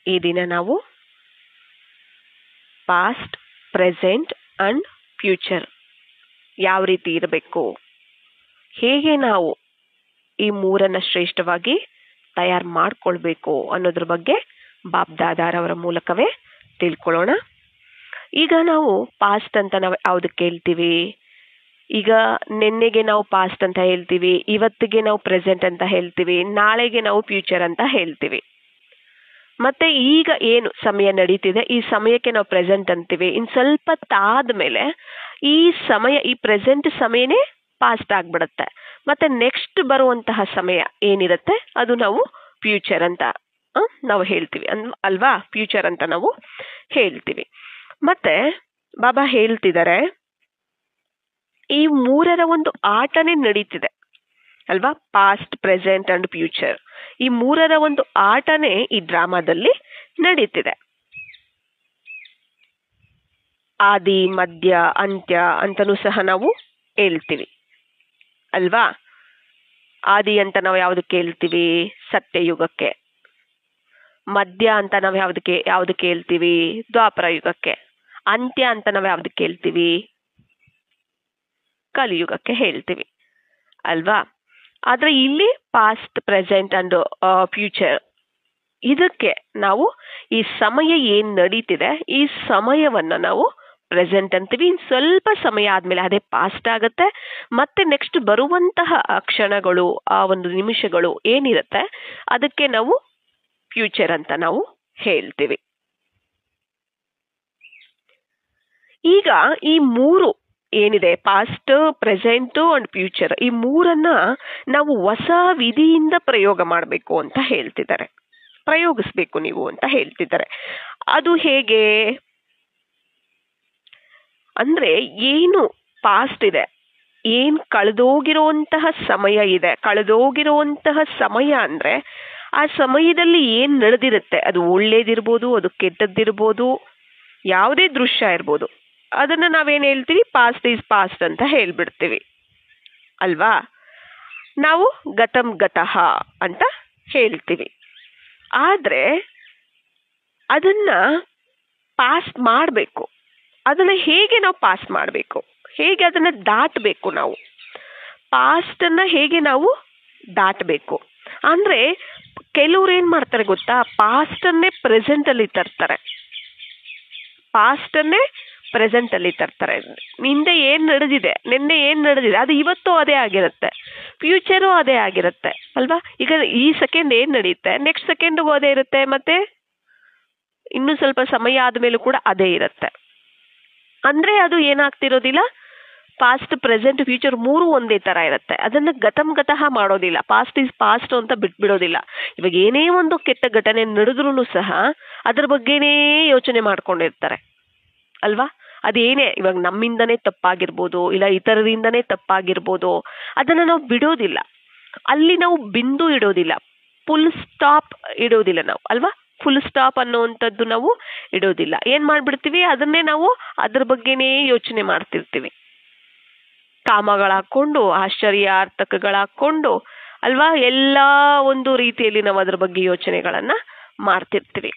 ಈ ದಿನ ನಾವು ಪಾಸ್ಟ್, ಪ್ರೆಸೆಂಟ್ ಅಂಡ್ ಫ್ಯೂಚರ್ ಯಾವ ರೀತಿ ಇರಬೇಕು, ಹೇಗೆ ನಾವು ಈ ಮೂರನ್ನ ಶ್ರೇಷ್ಠವಾಗಿ ತಯಾರು ಮಾಡ್ಕೊಳ್ಬೇಕು ಅನ್ನೋದ್ರ ಬಗ್ಗೆ ಬಾಬ್ದಾದಾರವರ ಮೂಲಕವೇ ತಿಳ್ಕೊಳ್ಳೋಣ. ಈಗ ನಾವು ಪಾಸ್ಟ್ ಅಂತ ನಾವು ಯಾವುದಕ್ಕೆ ಹೇಳ್ತೀವಿ? ಈಗ ನಿನ್ನೆಗೆ ನಾವು ಪಾಸ್ಟ್ ಅಂತ ಹೇಳ್ತೀವಿ, ಇವತ್ತಿಗೆ ನಾವು ಪ್ರೆಸೆಂಟ್ ಅಂತ ಹೇಳ್ತೀವಿ, ನಾಳೆಗೆ ನಾವು ಫ್ಯೂಚರ್ ಅಂತ ಹೇಳ್ತೀವಿ. ಮತ್ತೆ ಈಗ ಏನು ಸಮಯ ನಡೀತಿದೆ ಈ ಸಮಯಕ್ಕೆ ನಾವು ಪ್ರೆಸೆಂಟ್ ಅಂತೀವಿ. ಇನ್ನು ಸ್ವಲ್ಪ ತಾದ್ಮೇಲೆ ಈ ಸಮಯ, ಈ ಪ್ರೆಸೆಂಟ್ ಸಮಯನೇ ಪಾಸ್ಟ್ ಆಗ್ಬಿಡುತ್ತೆ. ಮತ್ತೆ ನೆಕ್ಸ್ಟ್ ಬರುವಂತಹ ಸಮಯ ಏನಿರುತ್ತೆ ಅದು ನಾವು ಫ್ಯೂಚರ್ ಅಂತ ನಾವು ಹೇಳ್ತೀವಿ ಅಲ್ವಾ? ಫ್ಯೂಚರ್ ಅಂತ ನಾವು ಹೇಳ್ತೀವಿ. ಮತ್ತೆ ಬಾಬಾ ಹೇಳ್ತಿದ್ದಾರೆ, ಈ ಮೂರರ ಒಂದು ಆಟನೇ ನಡೀತಿದೆ ಅಲ್ವಾ? ಪಾಸ್ಟ್, ಪ್ರೆಸೆಂಟ್ ಅಂಡ್ ಫ್ಯೂಚರ್, ಈ ಮೂರರ ಒಂದು ಆಟನೇ ಈ ಡ್ರಾಮಾದಲ್ಲಿ ನಡೀತಿದೆ. ಆದಿ, ಮಧ್ಯ, ಅಂತ್ಯ ಅಂತನೂ ಸಹ ನಾವು ಹೇಳ್ತೀವಿ ಅಲ್ವಾ? ಆದಿ ಅಂತ ನಾವು ಯಾವುದಕ್ಕೆ ಹೇಳ್ತೀವಿ? ಸತ್ಯಯುಗಕ್ಕೆ. ಮಧ್ಯ ಅಂತ ನಾವು ಯಾವುದಕ್ಕೆ ಹೇಳ್ತೀವಿ? ದ್ವಾಪರ ಯುಗಕ್ಕೆ. ಅಂತ್ಯ ಅಂತ ನಾವು ಯಾವುದಕ್ಕೆ ಹೇಳ್ತೀವಿ? ಕಲಿಯುಗಕ್ಕೆ ಹೇಳ್ತೀವಿ ಅಲ್ವಾ? ಆದ್ರೆ ಇಲ್ಲಿ ಪಾಸ್ಟ್, ಪ್ರೆಸೆಂಟ್ ಅಂಡ್ ಫ್ಯೂಚರ್, ಇದಕ್ಕೆ ನಾವು ಈ ಸಮಯ ಏನ್ ನಡೀತಿದೆ ಈ ಸಮಯವನ್ನ ನಾವು ಪ್ರೆಸೆಂಟ್ ಅಂತೀವಿ. ಇನ್ನು ಸ್ವಲ್ಪ ಸಮಯ ಆದ್ಮೇಲೆ ಅದೇ ಪಾಸ್ಟ್ ಆಗುತ್ತೆ. ಮತ್ತೆ ನೆಕ್ಸ್ಟ್ ಬರುವಂತಹ ಕ್ಷಣಗಳು, ಆ ಒಂದು ನಿಮಿಷಗಳು ಏನಿರುತ್ತೆ ಅದಕ್ಕೆ ನಾವು ಫ್ಯೂಚರ್ ಅಂತ ನಾವು ಹೇಳ್ತೀವಿ. ಈಗ ಈ ಮೂರು ಏನಿದೆ, ಪಾಸ್ಟ್, ಪ್ರೆಸೆಂಟ್ ಅಂಡ್ ಫ್ಯೂಚರ್, ಈ ಮೂರನ್ನ ನಾವು ಹೊಸ ವಿಧಿಯಿಂದ ಪ್ರಯೋಗ ಮಾಡಬೇಕು ಅಂತ ಹೇಳ್ತಿದ್ದಾರೆ. ಪ್ರಯೋಗಿಸ್ಬೇಕು ನೀವು ಅಂತ ಹೇಳ್ತಿದ್ದಾರೆ. ಅದು ಹೇಗೆ ಅಂದ್ರೆ, ಏನು ಪಾಸ್ಟ್ ಇದೆ, ಏನ್ ಕಳೆದೋಗಿರುವಂತಹ ಸಮಯ ಇದೆ, ಕಳೆದೋಗಿರುವಂತಹ ಸಮಯ ಅಂದ್ರೆ ಆ ಸಮಯದಲ್ಲಿ ಏನ್ ನಡೆದಿರುತ್ತೆ, ಅದು ಒಳ್ಳೇದಿರ್ಬೋದು, ಅದು ಕೆಟ್ಟದ್ದಿರ್ಬೋದು, ಯಾವುದೇ ದೃಶ್ಯ ಇರ್ಬೋದು, ಅದನ್ನ ನಾವೇನ್ ಹೇಳ್ತೀವಿ? ಪಾಸ್ಟ್ ಈಸ್ ಪಾಸ್ಟ್ ಅಂತ ಹೇಳ್ಬಿಡ್ತೀವಿ ಅಲ್ವಾ? ನಾವು ಗತಂ ಗತಃ ಅಂತ ಹೇಳ್ತೀವಿ. ಆದ್ರೆ ಅದನ್ನ ಪಾಸ್ ಮಾಡಬೇಕು. ಅದನ್ನ ಹೇಗೆ ನಾವು ಪಾಸ್ ಮಾಡಬೇಕು, ಹೇಗೆ ಅದನ್ನ ದಾಟಬೇಕು? ನಾವು ಪಾಸ್ಟ್ ಅನ್ನ ಹೇಗೆ ನಾವು ದಾಟಬೇಕು ಅಂದ್ರೆ, ಕೆಲವ್ರು ಏನ್ ಮಾಡ್ತಾರೆ ಗೊತ್ತಾ? ಪಾಸ್ಟ್ ಅನ್ನೇ ಪ್ರೆಸೆಂಟ್ ಅಲ್ಲಿ ತರ್ತಾರೆ. ಪಾಸ್ಟ್ ಅನ್ನೇ ಪ್ರೆಸೆಂಟ್ ಅಲ್ಲಿ ತರ್ತಾರೆ. ಹಿಂದೆ ಏನ್ ನಡೆದಿದೆ, ನಿನ್ನೆ ಏನ್ ನಡೆದಿದೆ ಅದು ಇವತ್ತು ಅದೇ ಆಗಿರುತ್ತೆ, ಫ್ಯೂಚರು ಅದೇ ಆಗಿರುತ್ತೆ ಅಲ್ವಾ? ಈಗ ಈ ಸೆಕೆಂಡ್ ಏನ್ ನಡೆಯುತ್ತೆ ನೆಕ್ಸ್ಟ್ ಸೆಕೆಂಡ್ಗೂ ಅದೇ ಇರುತ್ತೆ, ಮತ್ತೆ ಇನ್ನು ಸ್ವಲ್ಪ ಸಮಯ ಆದ್ಮೇಲೂ ಕೂಡ ಅದೇ ಇರುತ್ತೆ. ಅಂದ್ರೆ ಅದು ಏನಾಗ್ತಿರೋದಿಲ್ಲ, ಪಾಸ್ಟ್, ಪ್ರೆಸೆಂಟ್, ಫ್ಯೂಚರ್ ಮೂರು ಒಂದೇ ತರ ಇರುತ್ತೆ. ಅದನ್ನ ಗತಂ ಗತಃ ಮಾಡೋದಿಲ್ಲ. ಪಾಸ್ಟ್ ಈಸ್ ಪಾಸ್ಟ್ ಅಂತ ಬಿಟ್ಬಿಡೋದಿಲ್ಲ. ಇವಾಗ ಏನೇ ಒಂದು ಕೆಟ್ಟ ಘಟನೆ ನಡೆದ್ರೂ ಸಹ ಅದ್ರ ಬಗ್ಗೆನೇ ಯೋಚನೆ ಮಾಡ್ಕೊಂಡಿರ್ತಾರೆ ಅಲ್ವಾ? ಅದೇನೇ ಇವಾಗ ನಮ್ಮಿಂದನೇ ತಪ್ಪಾಗಿರ್ಬೋದು, ಇಲ್ಲ ಇತರರಿಂದನೇ ತಪ್ಪಾಗಿರ್ಬೋದು, ಅದನ್ನ ನಾವು ಬಿಡೋದಿಲ್ಲ. ಅಲ್ಲಿ ನಾವು ಬಿಂದು ಇಡೋದಿಲ್ಲ, ಫುಲ್ ಸ್ಟಾಪ್ ಇಡೋದಿಲ್ಲ ನಾವು ಅಲ್ವಾ? ಫುಲ್ ಸ್ಟಾಪ್ ಅನ್ನುವಂಥದ್ದು ನಾವು ಇಡೋದಿಲ್ಲ. ಏನ್ ಮಾಡ್ಬಿಡ್ತೀವಿ? ಅದನ್ನೇ ನಾವು ಅದ್ರ ಬಗ್ಗೆನೇ ಯೋಚನೆ ಮಾಡ್ತಿರ್ತೀವಿ. ಕಾಮಗಳಾಕೊಂಡು, ಆಶ್ಚರ್ಯಾರ್ಥಕಗಳಾಕೊಂಡು ಅಲ್ವಾ, ಎಲ್ಲಾ ಒಂದು ರೀತಿಯಲ್ಲಿ ನಾವು ಅದ್ರ ಬಗ್ಗೆ ಯೋಚನೆಗಳನ್ನ ಮಾಡ್ತಿರ್ತೀವಿ.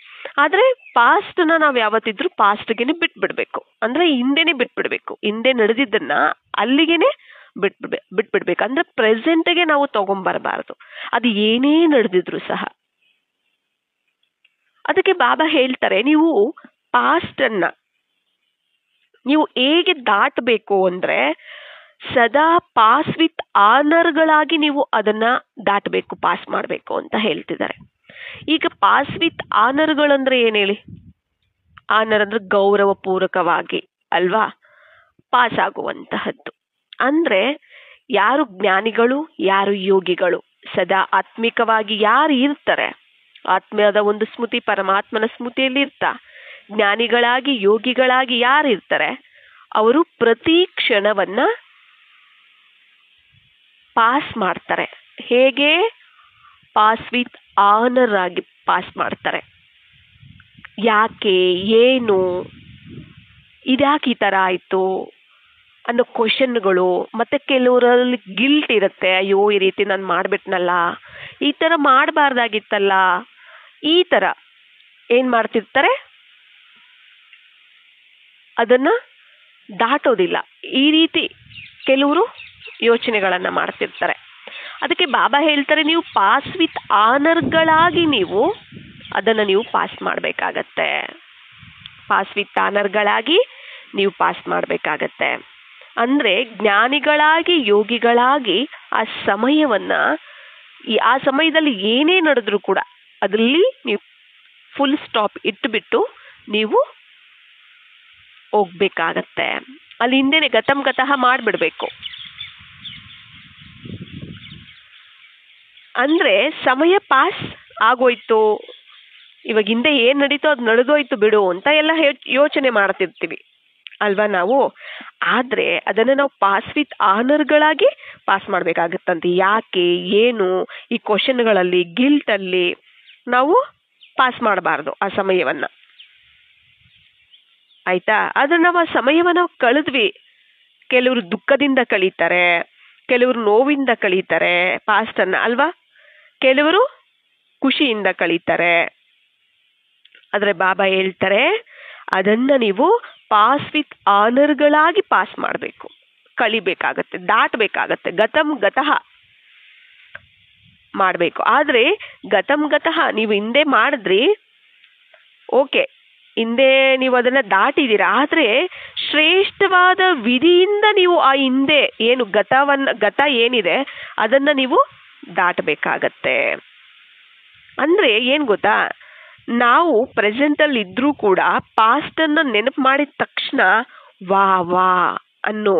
ಆದ್ರೆ ಪಾಸ್ಟ್ ನ ನಾವ್ ಯಾವತ್ತಿದ್ರು ಪಾಸ್ಟ್ಗೆನೆ ಬಿಟ್ಬಿಡ್ಬೇಕು. ಅಂದ್ರೆ ಹಿಂದೆನೆ ಬಿಟ್ಬಿಡ್ಬೇಕು. ಹಿಂದೆ ನಡೆದಿದ್ದನ್ನ ಅಲ್ಲಿಗೆನೆ ಬಿಟ್ಬಿಡ್ಬೇಕು. ಅಂದ್ರೆ ಪ್ರೆಸೆಂಟ್ಗೆ ನಾವು ತಗೊಂಬರಬಾರದು, ಅದು ಏನೇ ನಡೆದಿದ್ರು ಸಹ. ಅದಕ್ಕೆ ಬಾಬಾ ಹೇಳ್ತಾರೆ, ನೀವು ಪಾಸ್ಟ್ ಅನ್ನ ನೀವು ಹೇಗೆ ದಾಟಬೇಕು ಅಂದ್ರೆ, ಸದಾ ಪಾಸ್ ವಿತ್ ಆನರ್ಗಳಾಗಿ ನೀವು ಅದನ್ನ ದಾಟಬೇಕು, ಪಾಸ್ ಮಾಡಬೇಕು ಅಂತ ಹೇಳ್ತಿದ್ದಾರೆ. ಈಗ ಪಾಸ್ ವಿತ್ ಆನರ್ಗಳಂದ್ರೆ ಏನ್ ಹೇಳಿ? ಆನರ್ ಅಂದ್ರೆ ಗೌರವ ಪೂರ್ವಕವಾಗಿ ಅಲ್ವಾ ಪಾಸ್ ಆಗುವಂತಹದ್ದು. ಅಂದ್ರೆ ಯಾರು ಜ್ಞಾನಿಗಳು, ಯಾರು ಯೋಗಿಗಳು, ಸದಾ ಆತ್ಮಿಕವಾಗಿ ಯಾರು ಇರ್ತಾರೆ, ಆತ್ಮದ ಒಂದು ಸ್ಮೃತಿ, ಪರಮಾತ್ಮನ ಸ್ಮೃತಿಯಲ್ಲಿ ಇರ್ತಾ ಜ್ಞಾನಿಗಳಾಗಿ, ಯೋಗಿಗಳಾಗಿ ಯಾರು ಇರ್ತಾರೆ, ಅವರು ಪ್ರತಿ ಕ್ಷಣವನ್ನ ಪಾಸ್ ಮಾಡ್ತಾರೆ. ಹೇಗೆ? ಪಾಸ್ ವಿತ್ ಆನರ್ ಆಗಿ ಪಾಸ್ ಮಾಡ್ತಾರೆ. ಯಾಕೆ, ಏನು, ಇದ್ಯಾಕೆ ಈ ತರ ಆಯ್ತು ಅನ್ನೋ ಕ್ವಶನ್ಗಳು, ಮತ್ತೆ ಕೆಲವರಲ್ಲಿ ಗಿಲ್ಟ್ ಇರುತ್ತೆ, ಅಯ್ಯೋ ಈ ರೀತಿ ನಾನು ಮಾಡ್ಬಿಟ್ನಲ್ಲ, ಈ ತರ ಮಾಡಬಾರ್ದಾಗಿತ್ತಲ್ಲ, ಈ ತರ ಏನ್ ಮಾಡ್ತಿರ್ತಾರೆ, ಅದನ್ನ ದಾಟೋದಿಲ್ಲ. ಈ ರೀತಿ ಕೆಲವರು ಯೋಚನೆಗಳನ್ನ ಮಾಡ್ತಿರ್ತಾರೆ. ಅದಕ್ಕೆ ಬಾಬಾ ಹೇಳ್ತಾರೆ, ನೀವು ಪಾಸ್ ವಿತ್ ಆನರ್ಗಳಾಗಿ ನೀವು ಅದನ್ನ ನೀವು ಪಾಸ್ ಮಾಡಬೇಕಾಗತ್ತೆ. ಪಾಸ್ ವಿತ್ ಆನರ್ಗಳಾಗಿ ನೀವು ಪಾಸ್ ಮಾಡಬೇಕಾಗತ್ತೆ. ಅಂದ್ರೆ ಜ್ಞಾನಿಗಳಾಗಿ, ಯೋಗಿಗಳಾಗಿ ಆ ಸಮಯವನ್ನ, ಆ ಸಮಯದಲ್ಲಿ ಏನೇ ನಡೆದ್ರು ಕೂಡ ಅದರಲ್ಲಿ ನೀವು ಫುಲ್ ಸ್ಟಾಪ್ ಇಟ್ಟುಬಿಟ್ಟು ನೀವು ಹೋಗ್ಬೇಕಾಗತ್ತೆ. ಅಲ್ಲಿ ಹಿಂದೆನೆ ಗತಂ ಗತಃ ಮಾಡ್ಬಿಡ್ಬೇಕು. ಅಂದ್ರೆ ಸಮಯ ಪಾಸ್ ಆಗೋಯ್ತು, ಇವಾಗ ಹಿಂದೆ ಏನ್ ನಡೀತೋ ಅದು ನಡೆದೋಯ್ತು ಬಿಡು ಅಂತ ಎಲ್ಲ ಯೋಚನೆ ಮಾಡ್ತಿರ್ತೀವಿ ಅಲ್ವಾ ನಾವು. ಆದ್ರೆ ಅದನ್ನ ನಾವು ಪಾಸ್ ವಿತ್ ಆನರ್ಗಳಾಗಿ ಪಾಸ್ ಮಾಡ್ಬೇಕಾಗತ್ತಂತೆ. ಯಾಕೆ, ಏನು, ಈ ಕ್ವಶನ್ಗಳಲ್ಲಿ, ಗಿಲ್ಟ್ ಅಲ್ಲಿ ನಾವು ಪಾಸ್ ಮಾಡಬಾರ್ದು ಆ ಸಮಯವನ್ನ. ಆಯ್ತಾ? ಆದ್ರೆ ನಾವು ಆ ಸಮಯವನ್ನ ಕಳೆದ್ವಿ. ಕೆಲವರು ದುಃಖದಿಂದ ಕಳೀತಾರೆ, ಕೆಲವರು ನೋವಿಂದ ಕಳೀತಾರೆ ಪಾಸ್ಟ್ ಅನ್ನ ಅಲ್ವಾ, ಕೆಲವರು ಖುಷಿಯಿಂದ ಕಳೀತಾರೆ. ಆದ್ರೆ ಬಾಬಾ ಹೇಳ್ತಾರೆ, ಅದನ್ನ ನೀವು ಪಾಸ್ ವಿತ್ ಆನರ್ಗಳಾಗಿ ಪಾಸ್ ಮಾಡಬೇಕು, ಕಳಿಬೇಕಾಗತ್ತೆ, ದಾಟಬೇಕಾಗತ್ತೆ, ಗತಂ ಗತಃ ಮಾಡಬೇಕು. ಆದ್ರೆ ಗತಂ ಗತಃ ನೀವು ಹಿಂದೆ ಮಾಡಿದ್ರಿ, ಓಕೆ, ಹಿಂದೆ ನೀವು ಅದನ್ನ ದಾಟಿದ್ದೀರಾ. ಆದ್ರೆ ಶ್ರೇಷ್ಠವಾದ ವಿಧಿಯಿಂದ ನೀವು ಆ ಹಿಂದೆ ಏನು ಗತ ಏನಿದೆ ಅದನ್ನ ನೀವು ದಾಟಬೇಕಾಗತ್ತೆ. ಅಂದ್ರೆ ಏನ್ ಗೊತ್ತಾ, ನಾವು ಪ್ರೆಸೆಂಟ್ ಅಲ್ಲಿ ಇದ್ರೂ ಕೂಡ ಪಾಸ್ಟ್ ಅನ್ನ ನೆನಪು ಮಾಡಿದ ತಕ್ಷಣ ವಾ ವಾ ಅನ್ನೋ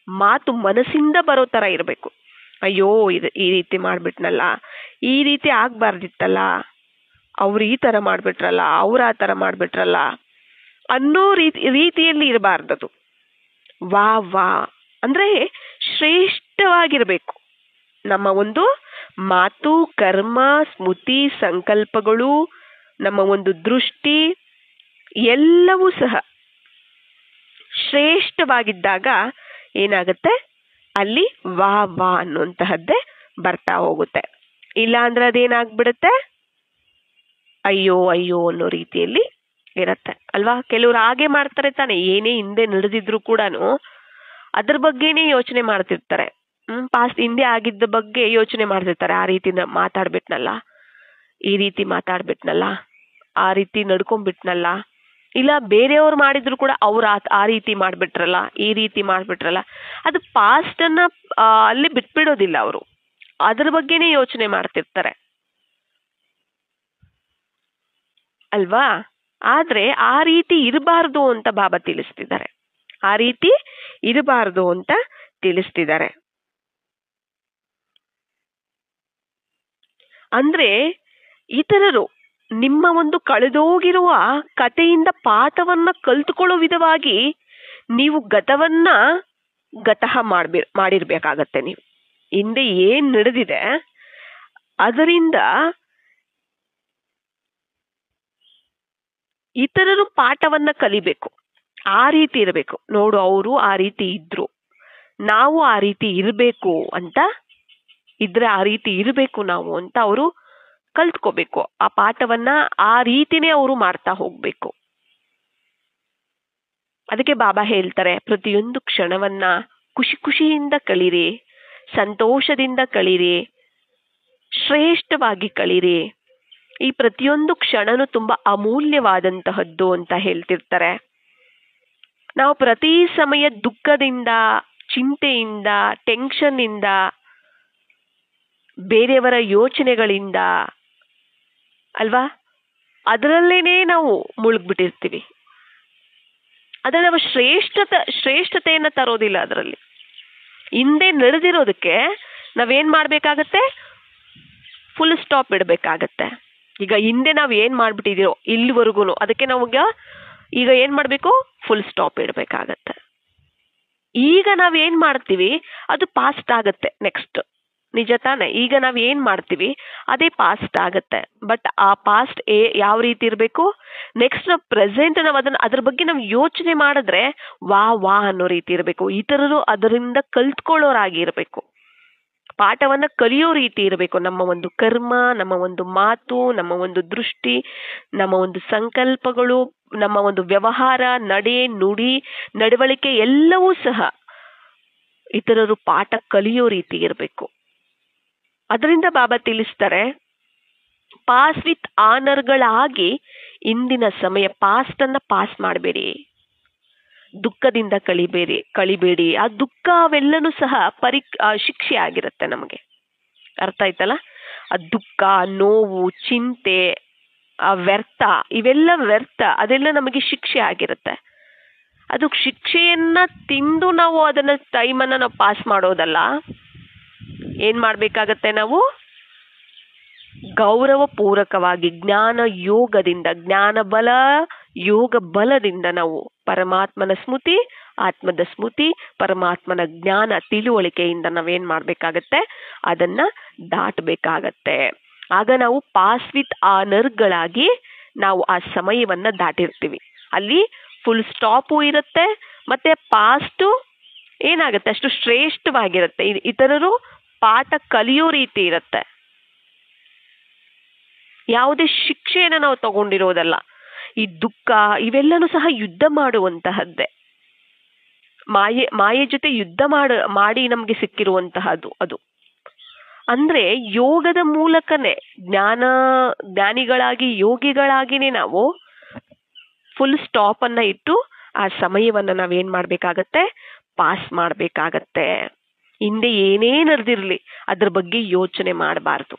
ಮಾತು ಮನಸ್ಸಿಂದ ಬರೋ ತರ ಇರಬೇಕು. ಅಯ್ಯೋ ಇದು ಈ ರೀತಿ ಮಾಡ್ಬಿಟ್ನಲ್ಲ, ಈ ರೀತಿ ಆಗ್ಬಾರ್ದಿತ್ತಲ್ಲ, ಅವ್ರು ಈ ತರ ಮಾಡ್ಬಿಟ್ರಲ್ಲ, ಅವ್ರ ಆ ತರ ಮಾಡ್ಬಿಟ್ರಲ್ಲ ಅನ್ನೋ ರೀತಿಯಲ್ಲಿ ಇರಬಾರ್ದದು. ವಾ ವಾ ಅಂದ್ರೆ ಶ್ರೇಷ್ಠವಾಗಿರ್ಬೇಕು ನಮ್ಮ ಒಂದು ಮಾತು, ಕರ್ಮ, ಸ್ಮೃತಿ, ಸಂಕಲ್ಪಗಳು, ನಮ್ಮ ಒಂದು ದೃಷ್ಟಿ ಎಲ್ಲವೂ ಸಹ ಶ್ರೇಷ್ಠವಾಗಿದ್ದಾಗ ಏನಾಗುತ್ತೆ, ಅಲ್ಲಿ ವಾ ವಾ ಅನ್ನುವಂತಹದ್ದೇ ಬರ್ತಾ ಹೋಗುತ್ತೆ. ಇಲ್ಲ ಅಂದ್ರೆ ಅದೇನಾಗ್ಬಿಡುತ್ತೆ, ಅಯ್ಯೋ ಅಯ್ಯೋ ಅನ್ನೋ ರೀತಿಯಲ್ಲಿ ಇರತ್ತೆ ಅಲ್ವಾ. ಕೆಲವ್ರು ಹಾಗೆ ಮಾಡ್ತಾರೆ ತಾನೆ, ಏನೇ ಹಿಂದೆ ನಡೆದಿದ್ರು ಕೂಡ ಅದ್ರ ಬಗ್ಗೆನೇ ಯೋಚನೆ ಮಾಡ್ತಿರ್ತಾರೆ. ಪಾಸ್ಟ್ ಹಿಂದೆ ಆಗಿದ್ದ ಬಗ್ಗೆ ಯೋಚನೆ ಮಾಡ್ತಿರ್ತಾರೆ. ಆ ರೀತಿ ಮಾತಾಡ್ಬಿಟ್ನಲ್ಲ, ಈ ರೀತಿ ಮಾತಾಡ್ಬಿಟ್ನಲ್ಲ, ಆ ರೀತಿ ನಡ್ಕೊಂಡ್ಬಿಟ್ನಲ್ಲ, ಇಲ್ಲ ಬೇರೆಯವ್ರು ಮಾಡಿದ್ರು ಕೂಡ ಅವ್ರು ಆ ರೀತಿ ಮಾಡ್ಬಿಟ್ರಲ್ಲ, ಈ ರೀತಿ ಮಾಡ್ಬಿಟ್ರಲ್ಲ. ಅದು ಪಾಸ್ಟ್ ಅನ್ನ ಅಲ್ಲಿ ಬಿಟ್ಬಿಡೋದಿಲ್ಲ ಅವರು, ಅದ್ರ ಬಗ್ಗೆನೇ ಯೋಚನೆ ಮಾಡ್ತಿರ್ತಾರೆ ಅಲ್ವಾ. ಆದ್ರೆ ಆ ರೀತಿ ಇರಬಾರ್ದು ಅಂತ ಬಾಬಾ ತಿಳಿಸ್ತಿದ್ದಾರೆ, ಆ ರೀತಿ ಇರಬಾರ್ದು ಅಂತ ತಿಳಿಸ್ತಿದ್ದಾರೆ. ಅಂದ್ರೆ ಇತರರು ನಿಮ್ಮ ಒಂದು ಕಳೆದೋಗಿರುವ ಕಥೆಯಿಂದ ಪಾಠವನ್ನ ಕಲ್ತುಕೊಳ್ಳೋ ವಿಧವಾಗಿ ನೀವು ಗತವನ್ನ ಗತಃ ಮಾಡಿರ್ಬೇಕಾಗತ್ತೆ. ನೀವು ಹಿಂದೆ ಏನ್ ನಡೆದಿದೆ ಅದರಿಂದ ಇತರರು ಪಾಠವನ್ನ ಕಲಿಬೇಕು. ಆ ರೀತಿ ಇರಬೇಕು. ನೋಡು, ಅವರು ಆ ರೀತಿ ಇದ್ರು, ನಾವು ಆ ರೀತಿ ಇರಬೇಕು ಅಂತ ಇದ್ರೆ ಆ ರೀತಿ ಇರಬೇಕು ನಾವು ಅಂತ ಅವರು ಕಲ್ತ್ಕೋಬೇಕು. ಆ ಪಾಠವನ್ನ ಆ ರೀತಿನೇ ಅವರು ಮಾಡ್ತಾ ಹೋಗ್ಬೇಕು. ಅದಕ್ಕೆ ಬಾಬಾ ಹೇಳ್ತಾರೆ, ಪ್ರತಿಯೊಂದು ಕ್ಷಣವನ್ನ ಖುಷಿ ಖುಷಿಯಿಂದ ಕಳೀರಿ, ಸಂತೋಷದಿಂದ ಕಳೀರಿ, ಶ್ರೇಷ್ಠವಾಗಿ ಕಳೀರಿ. ಈ ಪ್ರತಿಯೊಂದು ಕ್ಷಣನೂ ತುಂಬಾ ಅಮೂಲ್ಯವಾದಂತಹದ್ದು ಅಂತ ಹೇಳ್ತಿರ್ತಾರೆ. ನಾವು ಪ್ರತಿ ಸಮಯ ದುಃಖದಿಂದ, ಚಿಂತೆಯಿಂದ, ಟೆನ್ಷನ್ ಇಂದ, ಬೇರೆಯವರ ಯೋಚನೆಗಳಿಂದ ಅಲ್ವಾ, ಅದರಲ್ಲೇನೆ ನಾವು ಮುಳುಗ್ಬಿಟ್ಟಿರ್ತೀವಿ. ಅದ್ರ ನಾವು ಶ್ರೇಷ್ಠತೆಯನ್ನ ತರೋದಿಲ್ಲ. ಅದರಲ್ಲಿ ಹಿಂದೆ ನಡೆದಿರೋದಕ್ಕೆ ನಾವೇನ್ ಮಾಡ್ಬೇಕಾಗತ್ತೆ, ಫುಲ್ ಸ್ಟಾಪ್ ಇಡಬೇಕಾಗತ್ತೆ. ಈಗ ಹಿಂದೆ ನಾವ್ ಏನ್ ಮಾಡ್ಬಿಟ್ಟಿದೀರೋ ಇಲ್ಲಿವರೆಗೂ, ಅದಕ್ಕೆ ನಾವಾಗ ಈಗ ಏನ್ ಮಾಡ್ಬೇಕು, ಫುಲ್ ಸ್ಟಾಪ್ ಇಡಬೇಕಾಗತ್ತೆ. ಈಗ ನಾವ್ ಏನ್ ಮಾಡ್ತೀವಿ ಅದು ಪಾಸ್ಟ್ ಆಗತ್ತೆ ನೆಕ್ಸ್ಟ್, ನಿಜ ತಾನೆ. ಈಗ ನಾವ್ ಏನ್ ಮಾಡ್ತೀವಿ ಅದೇ ಪಾಸ್ಟ್ ಆಗತ್ತೆ. ಬಟ್ ಆ ಪಾಸ್ಟ್ ಯಾವ ರೀತಿ ಇರಬೇಕು, ನೆಕ್ಸ್ಟ್ ನಾವು ಪ್ರೆಸೆಂಟ್ ನಾವು ಅದ್ರ ಬಗ್ಗೆ ನಾವು ಯೋಚನೆ ಮಾಡಿದ್ರೆ ವಾ ವಾ ಅನ್ನೋ ರೀತಿ ಇರಬೇಕು. ಇತರರು ಅದರಿಂದ ಕಲ್ತ್ಕೊಳ್ಳೋರಾಗಿ ಇರಬೇಕು. ಪಾಠವನ್ನ ಕಲಿಯೋ ರೀತಿ ಇರಬೇಕು. ನಮ್ಮ ಒಂದು ಕರ್ಮ, ನಮ್ಮ ಒಂದು ಮಾತು, ನಮ್ಮ ಒಂದು ದೃಷ್ಟಿ, ನಮ್ಮ ಒಂದು ಸಂಕಲ್ಪಗಳು, ನಮ್ಮ ಒಂದು ವ್ಯವಹಾರ, ನಡೆ, ನುಡಿ, ನಡವಳಿಕೆ ಎಲ್ಲವೂ ಸಹ ಇತರರು ಪಾಠ ಕಲಿಯೋ ರೀತಿ ಇರಬೇಕು. ಅದರಿಂದ ಬಾಬಾ ತಿಳಿಸ್ತಾರೆ, ಪಾಸ್ ವಿತ್ ಆನರ್ಗಳಾಗಿ ಇಂದಿನ ಸಮಯ ಪಾಸ್ಟ್ ಅನ್ನ ಪಾಸ್ ಮಾಡಬೇಡಿ, ದುಃಖದಿಂದ ಕಳಿಬೇಡಿ. ಆ ದುಃಖ ಅವೆಲ್ಲನೂ ಸಹ ಶಿಕ್ಷೆ ಆಗಿರುತ್ತೆ ನಮಗೆ. ಅರ್ಥ ಆಯ್ತಲ್ಲ? ಆ ದುಃಖ, ನೋವು, ಚಿಂತೆ, ಆ ವ್ಯರ್ಥ, ಇವೆಲ್ಲ ವ್ಯರ್ಥ, ಅದೆಲ್ಲ ನಮಗೆ ಶಿಕ್ಷೆ ಆಗಿರುತ್ತೆ. ಅದು ಶಿಕ್ಷೆಯನ್ನ ತಿಂದು ನಾವು ಅದನ್ನ ಟೈಮನ್ನ ನಾವು ಪಾಸ್ ಮಾಡೋದಲ್ಲ. ಏನ್ ಮಾಡ್ಬೇಕಾಗತ್ತೆ? ನಾವು ಗೌರವ ಪೂರ್ವಕವಾಗಿ ಜ್ಞಾನ ಯೋಗದಿಂದ, ಜ್ಞಾನ ಬಲ ಯೋಗ ಬಲದಿಂದ ನಾವು ಪರಮಾತ್ಮನ ಸ್ಮೃತಿ, ಆತ್ಮದ ಸ್ಮೃತಿ, ಪರಮಾತ್ಮನ ಜ್ಞಾನ ತಿಳುವಳಿಕೆಯಿಂದ ನಾವೇನ್ ಮಾಡ್ಬೇಕಾಗತ್ತೆ? ಅದನ್ನ ದಾಟಬೇಕಾಗತ್ತೆ. ಆಗ ನಾವು ಪಾಸ್ ವಿತ್ ಆನರ್ಗಳಾಗಿ ನಾವು ಆ ಸಮಯವನ್ನ ದಾಟಿರ್ತೀವಿ. ಅಲ್ಲಿ ಫುಲ್ ಸ್ಟಾಪು ಇರುತ್ತೆ, ಮತ್ತೆ ಪಾಸ್ಟು ಏನಾಗುತ್ತೆ ಅಷ್ಟು ಶ್ರೇಷ್ಠವಾಗಿರುತ್ತೆ. ಇತರರು ಪಾಠ ಕಲಿಯೋ ರೀತಿ ಇರುತ್ತೆ. ಯಾವುದೇ ಶಿಕ್ಷೆಯನ್ನು ನಾವು ತಗೊಂಡಿರೋದಲ್ಲ. ಈ ದುಃಖ ಇವೆಲ್ಲನೂ ಸಹ ಯುದ್ಧ ಮಾಡುವಂತಹದ್ದೇ. ಮಾಯೆ ಜೊತೆ ಯುದ್ಧ ಮಾಡಿ ನಮ್ಗೆ ಸಿಕ್ಕಿರುವಂತಹದ್ದು ಅದು. ಅಂದ್ರೆ ಯೋಗದ ಮೂಲಕನೇ ಜ್ಞಾನಿಗಳಾಗಿ ಯೋಗಿಗಳಾಗಿನೇ ನಾವು ಫುಲ್ ಸ್ಟಾಪ್ ಅನ್ನ ಇಟ್ಟು ಆ ಸಮಯವನ್ನ ನಾವೇನ್ ಮಾಡ್ಬೇಕಾಗತ್ತೆ? ಪಾಸ್ ಮಾಡ್ಬೇಕಾಗತ್ತೆ. ಹಿಂದೆ ಏನೇ ನಡೆದಿರ್ಲಿ ಅದ್ರ ಬಗ್ಗೆ ಯೋಚನೆ ಮಾಡಬಾರ್ದು.